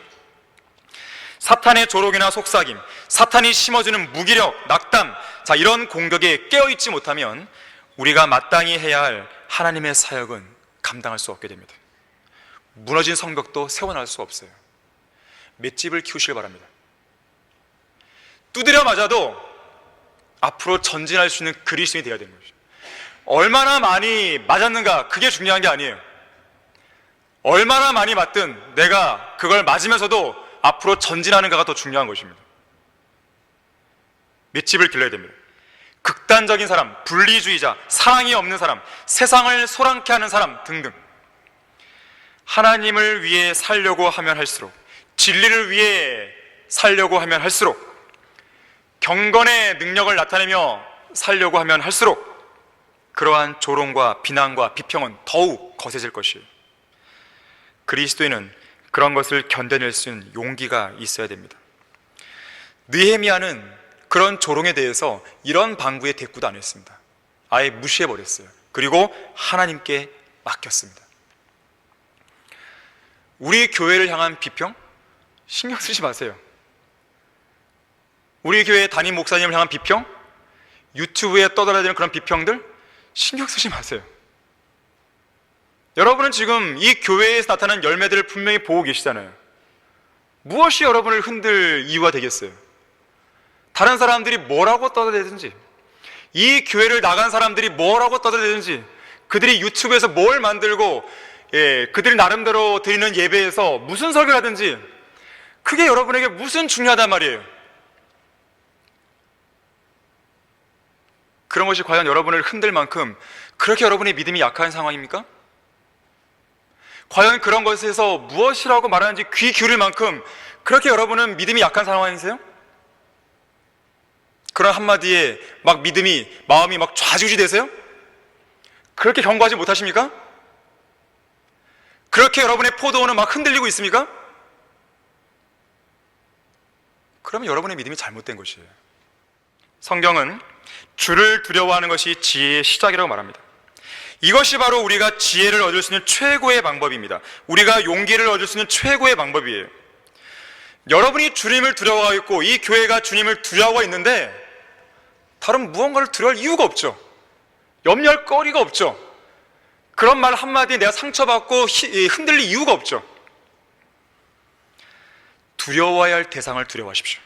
사탄의 조롱이나 속삭임, 사탄이 심어주는 무기력, 낙담, 자, 이런 공격에 깨어있지 못하면 우리가 마땅히 해야 할 하나님의 사역은 감당할 수 없게 됩니다. 무너진 성벽도 세워나갈 수 없어요. 맷집을 키우시길 바랍니다. 두드려 맞아도 앞으로 전진할 수 있는 그리스도인이 되어야 되는 거죠. 얼마나 많이 맞았는가, 그게 중요한 게 아니에요. 얼마나 많이 맞든 내가 그걸 맞으면서도 앞으로 전진하는가가 더 중요한 것입니다. 맷집을 길러야 됩니다. 극단적인 사람, 분리주의자, 사랑이 없는 사람, 세상을 소란케 하는 사람 등등, 하나님을 위해 살려고 하면 할수록, 진리를 위해 살려고 하면 할수록, 경건의 능력을 나타내며 살려고 하면 할수록 그러한 조롱과 비난과 비평은 더욱 거세질 것이에요. 그리스도인은 그런 것을 견뎌낼 수 있는 용기가 있어야 됩니다. 느헤미야는 그런 조롱에 대해서 이런 방구에 대꾸도 안 했습니다. 아예 무시해버렸어요. 그리고 하나님께 맡겼습니다. 우리 교회를 향한 비평? 신경 쓰지 마세요. 우리 교회 담임 목사님을 향한 비평? 유튜브에 떠돌아다니는 그런 비평들? 신경 쓰지 마세요. 여러분은 지금 이 교회에서 나타난 열매들을 분명히 보고 계시잖아요. 무엇이 여러분을 흔들 이유가 되겠어요? 다른 사람들이 뭐라고 떠들든지, 이 교회를 나간 사람들이 뭐라고 떠들든지, 그들이 유튜브에서 뭘 만들고, 그들이 나름대로 드리는 예배에서 무슨 설교를 하든지, 그게 여러분에게 무슨 중요하단 말이에요. 그런 것이 과연 여러분을 흔들 만큼 그렇게 여러분의 믿음이 약한 상황입니까? 과연 그런 것에서 무엇이라고 말하는지 귀 기울일 만큼 그렇게 여러분은 믿음이 약한 상황이세요? 그런 한마디에 막 마음이 막 좌지우지 되세요? 그렇게 경고하지 못하십니까? 그렇게 여러분의 포도원은 막 흔들리고 있습니까? 그러면 여러분의 믿음이 잘못된 것이에요. 성경은 주를 두려워하는 것이 지혜의 시작이라고 말합니다. 이것이 바로 우리가 지혜를 얻을 수 있는 최고의 방법입니다. 우리가 용기를 얻을 수 있는 최고의 방법이에요. 여러분이 주님을 두려워하고 있고 이 교회가 주님을 두려워하고 있는데 다른 무언가를 두려워할 이유가 없죠. 염려할 거리가 없죠. 그런 말 한마디에 내가 상처받고 흔들릴 이유가 없죠. 두려워해야 할 대상을 두려워하십시오.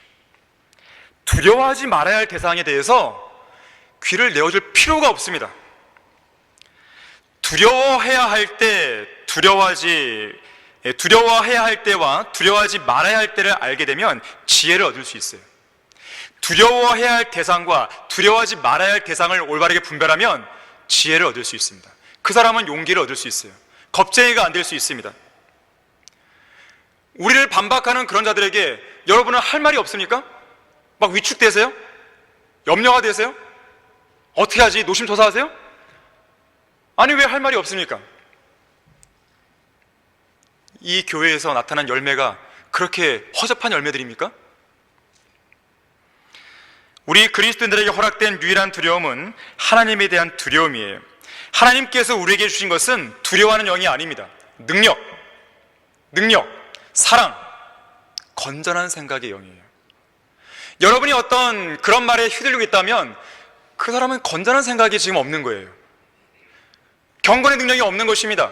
두려워하지 말아야 할 대상에 대해서 귀를 내어줄 필요가 없습니다. 두려워해야 할 때, 두려워해야 할 때와 두려워하지 말아야 할 때를 알게 되면 지혜를 얻을 수 있어요. 두려워해야 할 대상과 두려워하지 말아야 할 대상을 올바르게 분별하면 지혜를 얻을 수 있습니다. 그 사람은 용기를 얻을 수 있어요. 겁쟁이가 안 될 수 있습니다. 우리를 반박하는 그런 자들에게 여러분은 할 말이 없습니까? 막 위축되세요? 염려가 되세요? 어떻게 하지? 노심초사하세요? 아니, 왜 할 말이 없습니까? 이 교회에서 나타난 열매가 그렇게 허접한 열매들입니까? 우리 그리스도인들에게 허락된 유일한 두려움은 하나님에 대한 두려움이에요. 하나님께서 우리에게 주신 것은 두려워하는 영이 아닙니다. 능력, 사랑, 건전한 생각의 영이에요. 여러분이 어떤 그런 말에 휘둘리고 있다면 그 사람은 건전한 생각이 지금 없는 거예요. 경건의 능력이 없는 것입니다.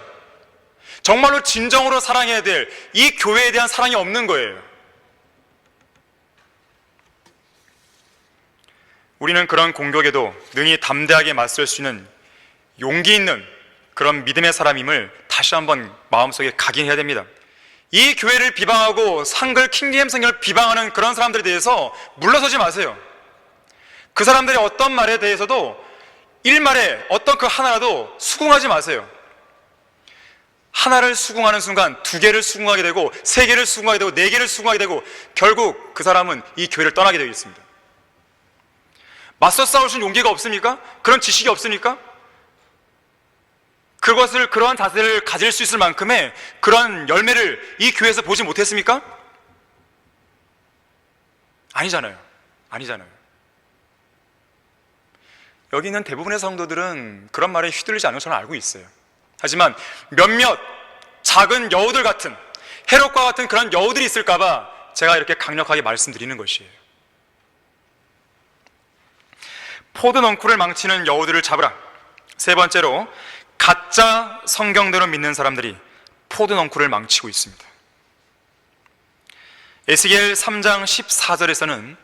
정말로 진정으로 사랑해야 될 이 교회에 대한 사랑이 없는 거예요. 우리는 그런 공격에도 능히 담대하게 맞설 수 있는 용기 있는 그런 믿음의 사람임을 다시 한번 마음속에 각인해야 됩니다. 이 교회를 비방하고 상글 킹리햄 성경을 비방하는 그런 사람들에 대해서 물러서지 마세요. 그 사람들의 어떤 말에 대해서도 일말에 어떤 그 하나라도 수긍하지 마세요. 하나를 수긍하는 순간 두 개를 수긍하게 되고 세 개를 수긍하게 되고 네 개를 수긍하게 되고 결국 그 사람은 이 교회를 떠나게 되어 있습니다. 맞서 싸울 수 있는 용기가 없습니까? 그런 지식이 없습니까? 그러한 자세를 가질 수 있을 만큼의 그런 열매를 이 교회에서 보지 못했습니까? 아니잖아요. 여기 있는 대부분의 성도들은 그런 말에 휘둘리지 않는 걸 저는 알고 있어요. 하지만 몇몇 작은 여우들 같은, 헤롯과 같은 그런 여우들이 있을까봐 제가 이렇게 강력하게 말씀드리는 것이에요. 포도 넝쿨을 망치는 여우들을 잡으라. 세 번째로, 가짜 성경대로 믿는 사람들이 포도 넝쿨을 망치고 있습니다. 에스겔 3장 14절에서는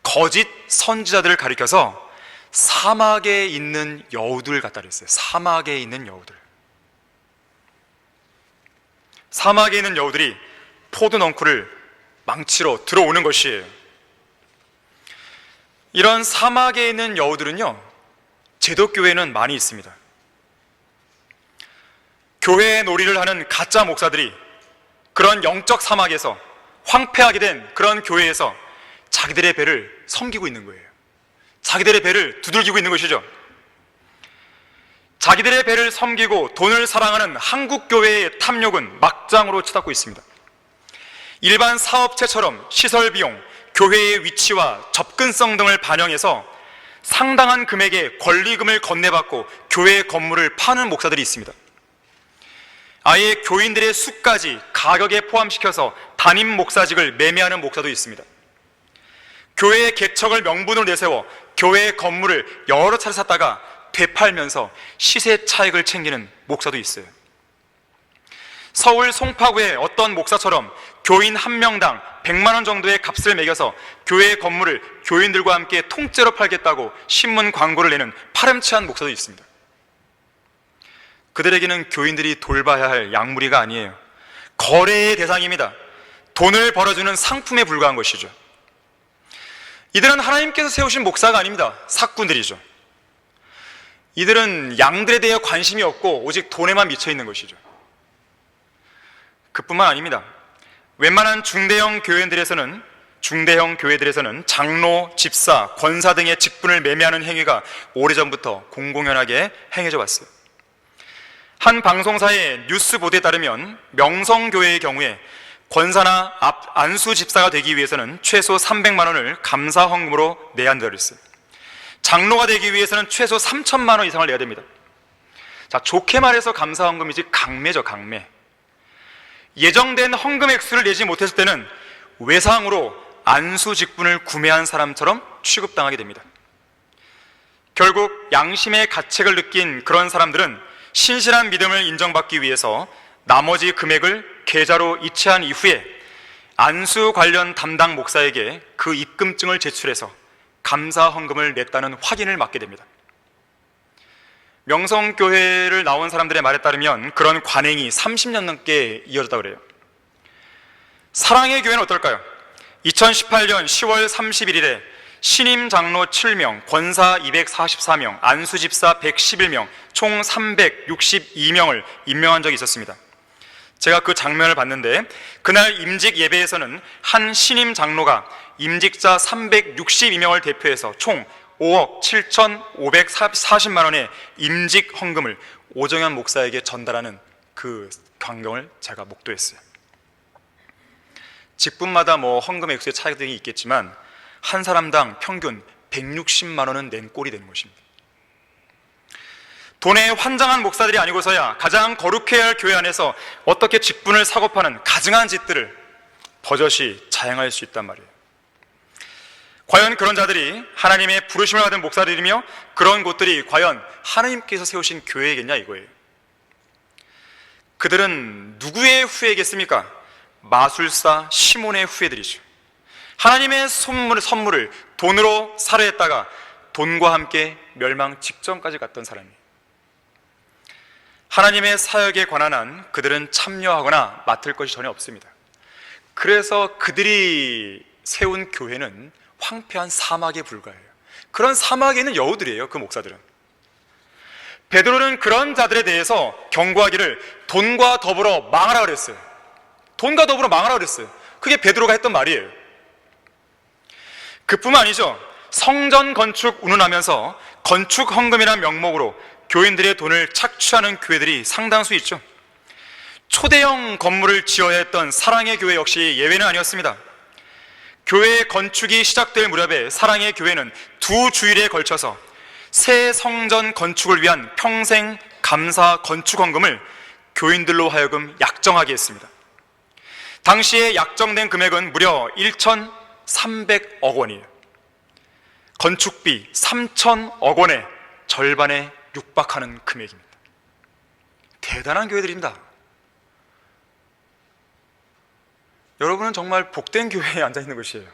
거짓 선지자들을 가리켜서 사막에 있는 여우들 같다 그랬어요. 사막에 있는 여우들. 사막에 있는 여우들이 포도 넝쿨을 망치러 들어오는 것이에요. 이런 사막에 있는 여우들은요, 제독교회에는 많이 있습니다. 교회의 놀이를 하는 가짜 목사들이 그런 영적 사막에서 황폐하게 된 그런 교회에서 자기들의 배를 섬기고 있는 거예요. 자기들의 배를 두들기고 있는 것이죠. 자기들의 배를 섬기고 돈을 사랑하는 한국교회의 탐욕은 막장으로 치닫고 있습니다. 일반 사업체처럼 시설 비용, 교회의 위치와 접근성 등을 반영해서 상당한 금액의 권리금을 건네받고 교회 건물을 파는 목사들이 있습니다. 아예 교인들의 수까지 가격에 포함시켜서 담임 목사직을 매매하는 목사도 있습니다. 교회의 개척을 명분으로 내세워 교회 건물을 여러 차례 샀다가 되팔면서 시세 차익을 챙기는 목사도 있어요. 서울 송파구의 어떤 목사처럼 교인 한 명당 100만 원 정도의 값을 매겨서 교회 건물을 교인들과 함께 통째로 팔겠다고 신문 광고를 내는 파렴치한 목사도 있습니다. 그들에게는 교인들이 돌봐야 할 약물이가 아니에요. 거래의 대상입니다. 돈을 벌어주는 상품에 불과한 것이죠. 이들은 하나님께서 세우신 목사가 아닙니다. 사꾼들이죠. 이들은 양들에 대해 관심이 없고 오직 돈에만 미쳐 있는 것이죠. 그뿐만 아닙니다. 웬만한 중대형 교회들에서는 장로, 집사, 권사 등의 직분을 매매하는 행위가 오래전부터 공공연하게 행해져 왔어요. 한 방송사의 뉴스 보도에 따르면 명성교회의 경우에 권사나 안수 집사가 되기 위해서는 최소 300만 원을 감사 헌금으로 내야 한다고 했어요. 장로가 되기 위해서는 최소 3천만 원 이상을 내야 됩니다. 자, 좋게 말해서 감사헌금이지 강매죠, 강매. 예정된 헌금 액수를 내지 못했을 때는 외상으로 안수직분을 구매한 사람처럼 취급당하게 됩니다. 결국 양심의 가책을 느낀 그런 사람들은 신실한 믿음을 인정받기 위해서 나머지 금액을 계좌로 이체한 이후에 안수 관련 담당 목사에게 그 입금증을 제출해서 감사 헌금을 냈다는 확인을 맡게 됩니다. 명성교회를 나온 사람들의 말에 따르면 그런 관행이 30년 넘게 이어졌다고 그래요. 사랑의 교회는 어떨까요? 2018년 10월 31일에 신임 장로 7명, 권사 244명, 안수집사 111명, 총 362명을 임명한 적이 있었습니다. 제가 그 장면을 봤는데 그날 임직 예배에서는 한 신임 장로가 임직자 362명을 대표해서 총 5억 7,540만 원의 임직 헌금을 오정현 목사에게 전달하는 그 광경을 제가 목도했어요. 직분마다 헌금 액수의 차이가 있겠지만 한 사람당 평균 160만 원은 낸 꼴이 되는 것입니다. 돈에 환장한 목사들이 아니고서야 가장 거룩해야 할 교회 안에서 어떻게 직분을 사고 파는 가증한 짓들을 버젓이 자행할 수 있단 말이에요. 과연 그런 자들이 하나님의 부르심을 받은 목사들이며 그런 곳들이 과연 하나님께서 세우신 교회이겠냐 이거예요. 그들은 누구의 후예겠습니까? 마술사 시몬의 후예들이죠. 하나님의 선물을 돈으로 사려 했다가 돈과 함께 멸망 직전까지 갔던 사람이에요. 하나님의 사역에 관한 한 그들은 참여하거나 맡을 것이 전혀 없습니다. 그래서 그들이 세운 교회는 황폐한 사막에 불과해요. 그런 사막에 있는 여우들이에요, 그 목사들은. 베드로는 그런 자들에 대해서 경고하기를 돈과 더불어 망하라 그랬어요. 돈과 더불어 망하라 그랬어요. 그게 베드로가 했던 말이에요. 그뿐만 아니죠. 성전 건축 운운하면서 건축 헌금이라는 명목으로 교인들의 돈을 착취하는 교회들이 상당수 있죠. 초대형 건물을 지어야 했던 사랑의 교회 역시 예외는 아니었습니다. 교회 건축이 시작될 무렵에 사랑의 교회는 2주일에 걸쳐서 새 성전 건축을 위한 평생 감사 건축 헌금을 교인들로 하여금 약정하게 했습니다. 당시에 약정된 금액은 무려 1,300억 원이에요. 건축비 3,000억 원의 절반에 육박하는 금액입니다. 대단한 교회들입니다. 여러분은 정말 복된 교회에 앉아있는 것이에요.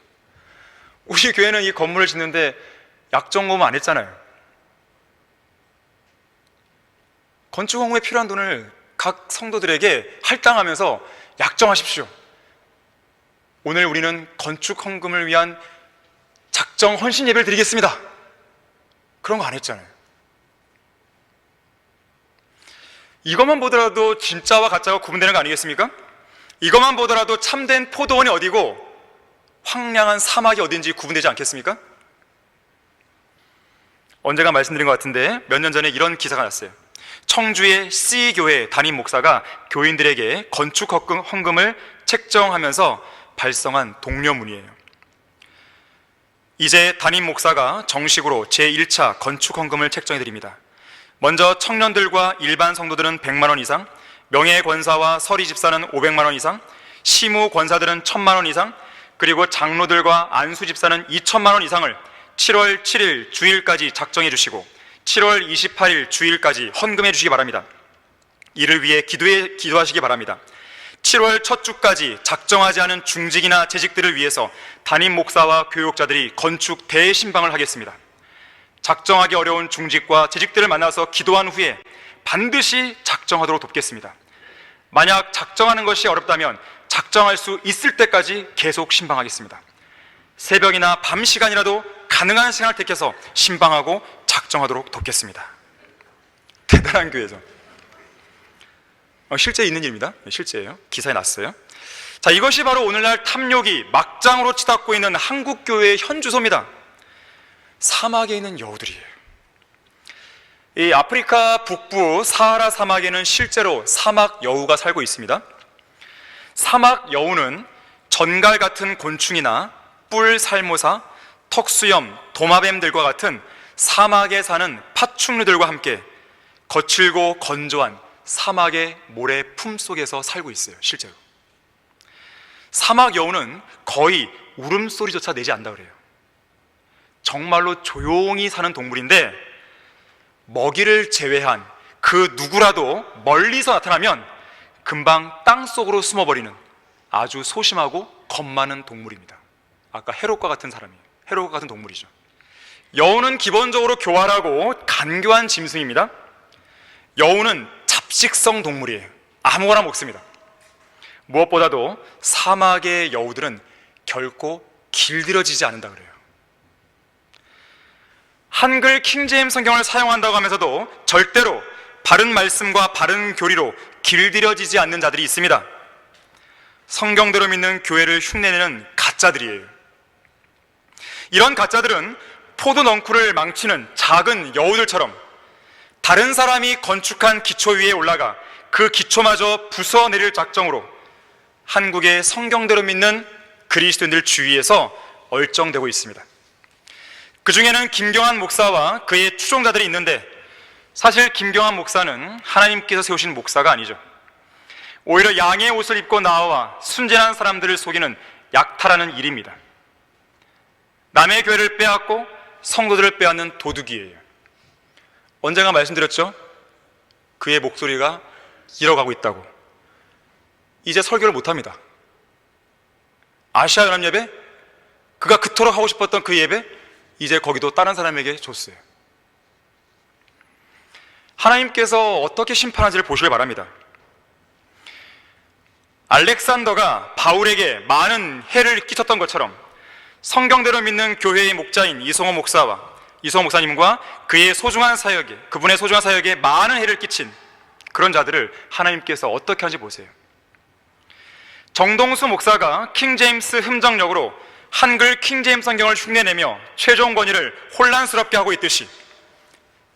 우리 교회는 이 건물을 짓는데 약정금을 안 했잖아요. 건축 헌금에 필요한 돈을 각 성도들에게 할당하면서 약정하십시오. 오늘 우리는 건축 헌금을 위한 작정 헌신 예배를 드리겠습니다. 그런 거 안 했잖아요. 이것만 보더라도 진짜와 가짜가 구분되는 거 아니겠습니까? 이것만 보더라도 참된 포도원이 어디고 황량한 사막이 어딘지 구분되지 않겠습니까? 언제가 말씀드린 것 같은데 몇 년 전에 이런 기사가 났어요. 청주의 C교회 담임 목사가 교인들에게 건축 헌금을 책정하면서 발송한 독려문이에요. 이제 담임 목사가 정식으로 제1차 건축 헌금을 책정해드립니다. 먼저 청년들과 일반 성도들은 100만 원 이상, 명예권사와 서리집사는 500만 원 이상, 시무권사들은 1000만 원 이상, 그리고 장로들과 안수집사는 2000만 원 이상을 7월 7일 주일까지 작정해 주시고 7월 28일 주일까지 헌금해 주시기 바랍니다. 이를 위해 기도하시기 바랍니다. 7월 첫 주까지 작정하지 않은 중직이나 재직들을 위해서 담임 목사와 교육자들이 건축 대신방을 하겠습니다. 작정하기 어려운 중직과 재직들을 만나서 기도한 후에 반드시 작정하도록 돕겠습니다. 만약 작정하는 것이 어렵다면 작정할 수 있을 때까지 계속 신방하겠습니다. 새벽이나 밤 시간이라도 가능한 시간을 택해서 신방하고 작정하도록 돕겠습니다. 대단한 교회죠. 실제 있는 일입니다. 실제예요. 기사에 났어요. 자, 이것이 바로 오늘날 탐욕이 막장으로 치닫고 있는 한국교회의 현 주소입니다. 사막에 있는 여우들이에요. 이 아프리카 북부 사하라 사막에는 실제로 사막 여우가 살고 있습니다. 사막 여우는 전갈 같은 곤충이나 뿔 살모사, 턱수염, 도마뱀들과 같은 사막에 사는 파충류들과 함께 거칠고 건조한 사막의 모래 품속에서 살고 있어요. 실제로 사막 여우는 거의 울음소리조차 내지 않는다 그래요. 정말로 조용히 사는 동물인데 먹이를 제외한 그 누구라도 멀리서 나타나면 금방 땅속으로 숨어버리는 아주 소심하고 겁 많은 동물입니다. 아까 해롯과 같은 사람이에요. 해롯과 같은 동물이죠. 여우는 기본적으로 교활하고 간교한 짐승입니다. 여우는 잡식성 동물이에요. 아무거나 먹습니다. 무엇보다도 사막의 여우들은 결코 길들여지지 않는다 그래요. 한글 킹제임스 성경을 사용한다고 하면서도 절대로 바른 말씀과 바른 교리로 길들여지지 않는 자들이 있습니다. 성경대로 믿는 교회를 흉내내는 가짜들이에요. 이런 가짜들은 포도 넝쿨을 망치는 작은 여우들처럼 다른 사람이 건축한 기초 위에 올라가 그 기초마저 부숴내릴 작정으로 한국의 성경대로 믿는 그리스도인들 주위에서 얼쩡대고 있습니다. 그 중에는 김경한 목사와 그의 추종자들이 있는데 사실 김경한 목사는 하나님께서 세우신 목사가 아니죠. 오히려 양의 옷을 입고 나와 순진한 사람들을 속이는 약탈하는 일입니다. 남의 교회를 빼앗고 성도들을 빼앗는 도둑이에요. 언젠가 말씀드렸죠? 그의 목소리가 잃어가고 있다고. 이제 설교를 못합니다. 아시아 연합 예배? 그가 그토록 하고 싶었던 그 예배? 이제 거기도 다른 사람에게 줬어요. 하나님께서 어떻게 심판하는지를 보시길 바랍니다. 알렉산더가 바울에게 많은 해를 끼쳤던 것처럼 성경대로 믿는 교회의 목자인 이송호 목사님과 그분의 소중한 사역에 많은 해를 끼친 그런 자들을 하나님께서 어떻게 하는지 보세요. 정동수 목사가 킹제임스 흠정력으로 한글 킹제임스 성경을 흉내내며 최종 권위를 혼란스럽게 하고 있듯이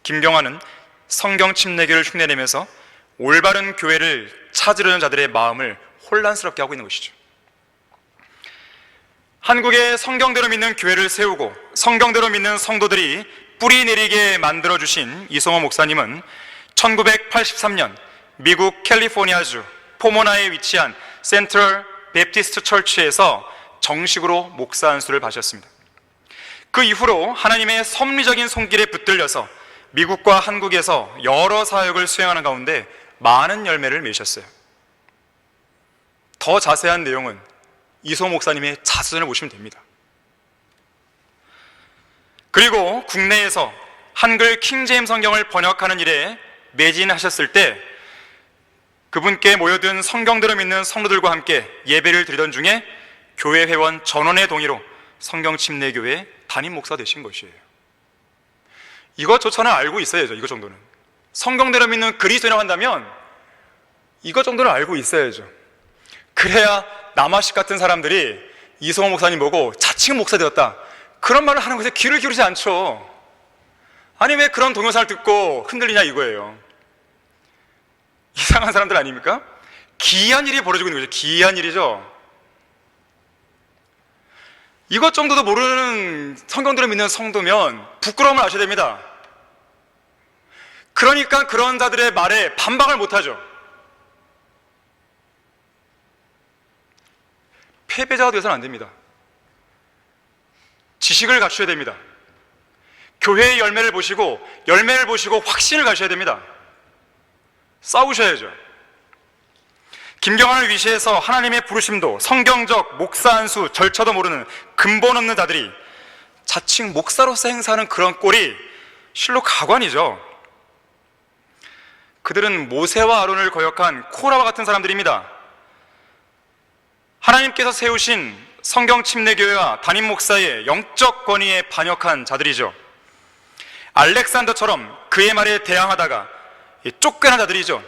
김경환은 성경 침례교를 흉내내면서 올바른 교회를 찾으려는 자들의 마음을 혼란스럽게 하고 있는 것이죠. 한국의 성경대로 믿는 교회를 세우고 성경대로 믿는 성도들이 뿌리 내리게 만들어주신 이송호 목사님은 1983년 미국 캘리포니아주 포모나에 위치한 센트럴 베프티스트 처치에서 정식으로 목사 안수를 받으셨습니다. 그 이후로 하나님의 섭리적인 손길에 붙들려서 미국과 한국에서 여러 사역을 수행하는 가운데 많은 열매를 맺으셨어요. 더 자세한 내용은 이송호 목사님의 자서전을 보시면 됩니다. 그리고 국내에서 한글 킹제임스 성경을 번역하는 일에 매진하셨을 때 그분께 모여든 성경대로 믿는 성도들과 함께 예배를 드리던 중에 교회 회원 전원의 동의로 성경침례교회 담임 목사 되신 것이에요. 이것조차는 알고 있어야죠. 이것 정도는 성경대로 믿는 그리스도인이라고 한다면 이것 정도는 알고 있어야죠. 그래야 남아식 같은 사람들이 이송호 목사님 보고 자칭 목사 되었다 그런 말을 하는 것에 귀를 기울이지 않죠. 아니 왜 그런 동영상을 듣고 흔들리냐 이거예요. 이상한 사람들 아닙니까? 기이한 일이 벌어지고 있는 거죠. 기이한 일이죠. 이것 정도도 모르는 성경대로 믿는 성도면 부끄러움을 아셔야 됩니다. 그러니까 그런 자들의 말에 반박을 못하죠. 패배자가 되어서는 안 됩니다. 지식을 갖춰야 됩니다. 교회의 열매를 보시고 확신을 가셔야 됩니다. 싸우셔야죠. 김경환을 위시해서 하나님의 부르심도 성경적 목사 안수 절차도 모르는 근본 없는 자들이 자칭 목사로서 행사하는 그런 꼴이 실로 가관이죠. 그들은 모세와 아론을 거역한 코라와 같은 사람들입니다. 하나님께서 세우신 성경 침례교회와 담임 목사의 영적 권위에 반역한 자들이죠. 알렉산더처럼 그의 말에 대항하다가 쫓겨난 자들이죠.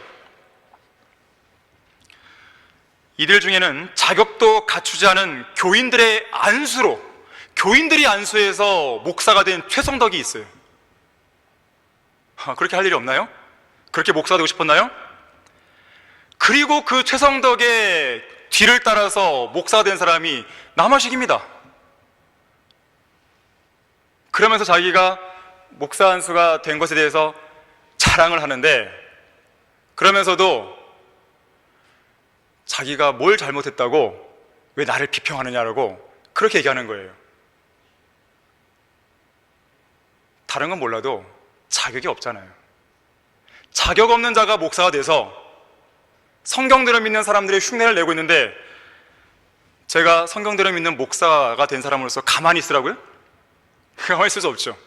이들 중에는 자격도 갖추지 않은 교인들이 안수해서 목사가 된 최성덕이 있어요. 그렇게 할 일이 없나요? 그렇게 목사가 되고 싶었나요? 그리고 그 최성덕의 뒤를 따라서 목사가 된 사람이 남아식입니다. 그러면서 자기가 목사 안수가 된 것에 대해서 자랑을 하는데, 그러면서도 자기가 뭘 잘못했다고 왜 나를 비평하느냐라고 그렇게 얘기하는 거예요. 다른 건 몰라도 자격이 없잖아요. 자격 없는 자가 목사가 돼서 성경대로 믿는 사람들의 흉내를 내고 있는데, 제가 성경대로 믿는 목사가 된 사람으로서 가만히 있으라고요? 가만히 있을 수 없죠.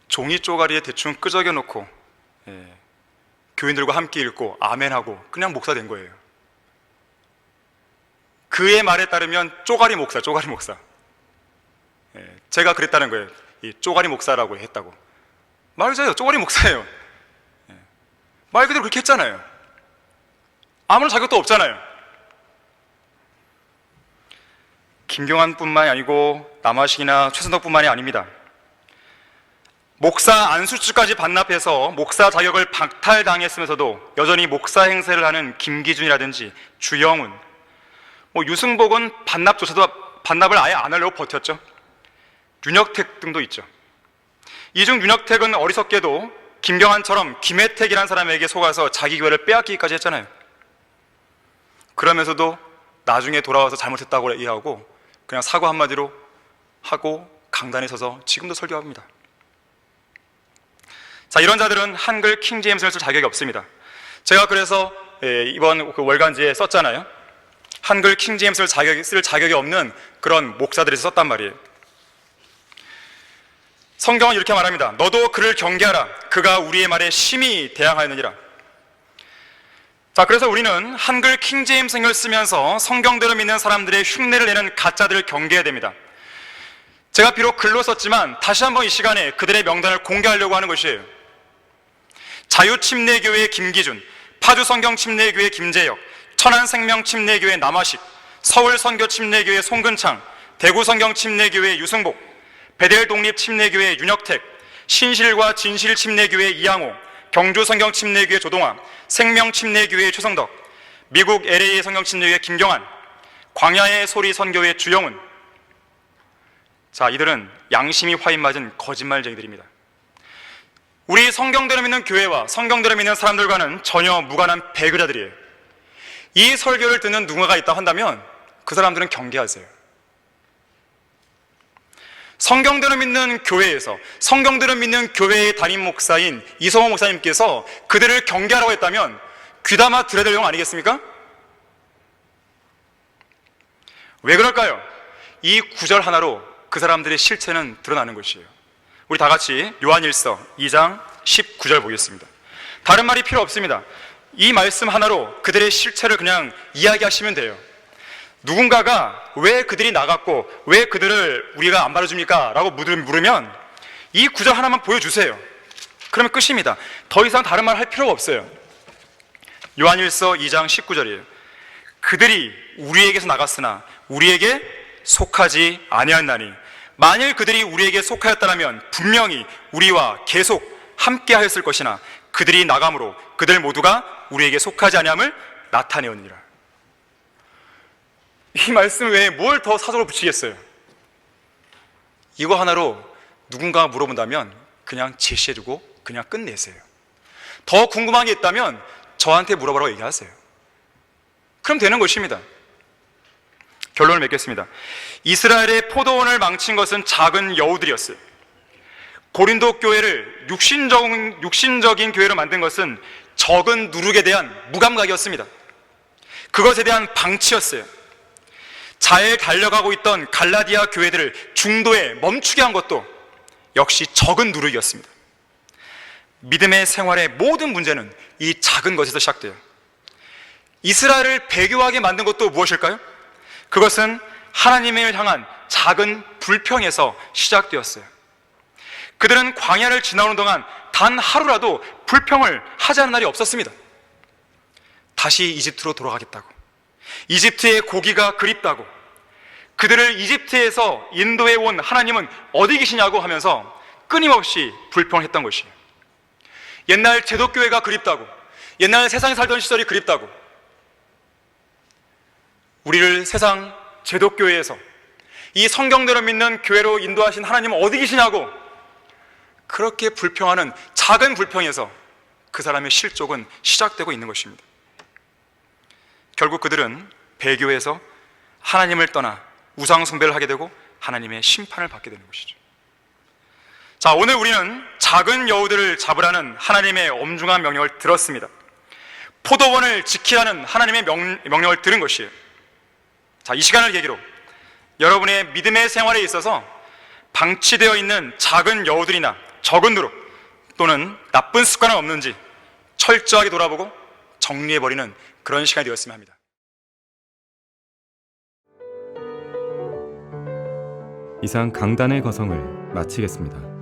종이 쪼가리에 대충 끄적여 놓고 교인들과 함께 읽고 아멘하고 그냥 목사 된 거예요. 그의 말에 따르면 쪼가리 목사. 제가 그랬다는 거예요. 이 쪼가리 목사라고 했다고. 말 그대로 쪼가리 목사예요. 말 그대로 그렇게 했잖아요. 아무런 자격도 없잖아요. 김경환뿐만이 아니고 남아식이나 최선덕뿐만이 아닙니다. 목사 안수주까지 반납해서 목사 자격을 박탈당했으면서도 여전히 목사 행세를 하는 김기준이라든지 주영훈, 유승복은 반납을 아예 안 하려고 버텼죠. 윤혁택 등도 있죠. 이 중 윤혁택은 어리석게도 김경환처럼 김혜택이라는 사람에게 속아서 자기 교회를 빼앗기기까지 했잖아요. 그러면서도 나중에 돌아와서 잘못했다고 이해하고 그냥 사과 한마디로 하고 강단에 서서 지금도 설교합니다. 자, 이런 자들은 한글 킹제임스를 쓸 자격이 없습니다. 제가 그래서 이번 월간지에 썼잖아요. 한글 킹제임스를 쓸 자격이 없는 그런 목사들이 썼단 말이에요. 성경은 이렇게 말합니다. 너도 그를 경계하라. 그가 우리의 말에 심히 대항하였느니라. 자, 그래서 우리는 한글 킹제임스를 쓰면서 성경대로 믿는 사람들의 흉내를 내는 가짜들을 경계해야 됩니다. 제가 비록 글로 썼지만 다시 한번 이 시간에 그들의 명단을 공개하려고 하는 것이에요. 자유침례교회 김기준, 파주성경침례교회 김재혁, 천안생명침례교회 남아식, 서울선교침례교회 송근창, 대구성경침례교회 유승복, 베델독립침례교회 윤혁택, 신실과 진실침례교회 이양호, 경주성경침례교회 조동아, 생명침례교회 최성덕, 미국 LA 성경침례교회 김경환, 광야의 소리 선교회 주영훈. 자, 이들은 양심이 화인 맞은 거짓말쟁이들입니다. 우리 성경대로 믿는 교회와 성경대로 믿는 사람들과는 전혀 무관한 배교자들이에요. 이 설교를 듣는 누군가가 있다 한다면 그 사람들은 경계하세요. 성경대로 믿는 교회에서 성경대로 믿는 교회의 담임 목사인 이성호 목사님께서 그들을 경계하라고 했다면 귀담아 들어야 될 내용 아니겠습니까? 왜 그럴까요? 이 구절 하나로 그 사람들의 실체는 드러나는 것이에요. 우리 다 같이 요한일서 2장 19절 보겠습니다. 다른 말이 필요 없습니다. 이 말씀 하나로 그들의 실체를 그냥 이야기하시면 돼요. 누군가가 왜 그들이 나갔고 왜 그들을 우리가 안 받아줍니까? 라고 물으면 이 구절 하나만 보여주세요. 그러면 끝입니다. 더 이상 다른 말 할 필요가 없어요. 요한일서 2장 19절이에요. 그들이 우리에게서 나갔으나 우리에게 속하지 아니하였나니 만일 그들이 우리에게 속하였다면 분명히 우리와 계속 함께 하였을 것이나 그들이 나감으로 그들 모두가 우리에게 속하지 아니함을 나타내었느니라. 이 말씀 외에 뭘 더 사적으로 붙이겠어요? 이거 하나로 누군가가 물어본다면 그냥 제시해주고 그냥 끝내세요. 더 궁금한 게 있다면 저한테 물어보라고 얘기하세요. 그럼 되는 것입니다. 결론을 맺겠습니다. 이스라엘의 포도원을 망친 것은 작은 여우들이었어요. 고린도 교회를 육신적인 교회로 만든 것은 적은 누룩에 대한 무감각이었습니다. 그것에 대한 방치였어요. 잘 달려가고 있던 갈라디아 교회들을 중도에 멈추게 한 것도 역시 적은 누룩이었습니다. 믿음의 생활의 모든 문제는 이 작은 것에서 시작돼요. 이스라엘을 배교하게 만든 것도 무엇일까요? 그것은 하나님을 향한 작은 불평에서 시작되었어요. 그들은 광야를 지나오는 동안 단 하루라도 불평을 하지 않은 날이 없었습니다. 다시 이집트로 돌아가겠다고, 이집트의 고기가 그립다고, 그들을 이집트에서 인도해 온 하나님은 어디 계시냐고 하면서 끊임없이 불평했던 것이에요. 옛날 제독교회가 그립다고, 옛날 세상에 살던 시절이 그립다고, 우리를 세상 제독교회에서 이 성경대로 믿는 교회로 인도하신 하나님은 어디 계시냐고 그렇게 불평하는 작은 불평에서 그 사람의 실족은 시작되고 있는 것입니다. 결국 그들은 배교에서 하나님을 떠나 우상 숭배를 하게 되고 하나님의 심판을 받게 되는 것이죠. 자, 오늘 우리는 작은 여우들을 잡으라는 하나님의 엄중한 명령을 들었습니다. 포도원을 지키라는 하나님의 명령을 들은 것이에요. 자, 이 시간을 계기로 여러분의 믿음의 생활에 있어서 방치되어 있는 작은 여우들이나 적은 누룩 또는 나쁜 습관은 없는지 철저하게 돌아보고 정리해버리는 그런 시간이 되었으면 합니다. 이상 강단의 거성을 마치겠습니다.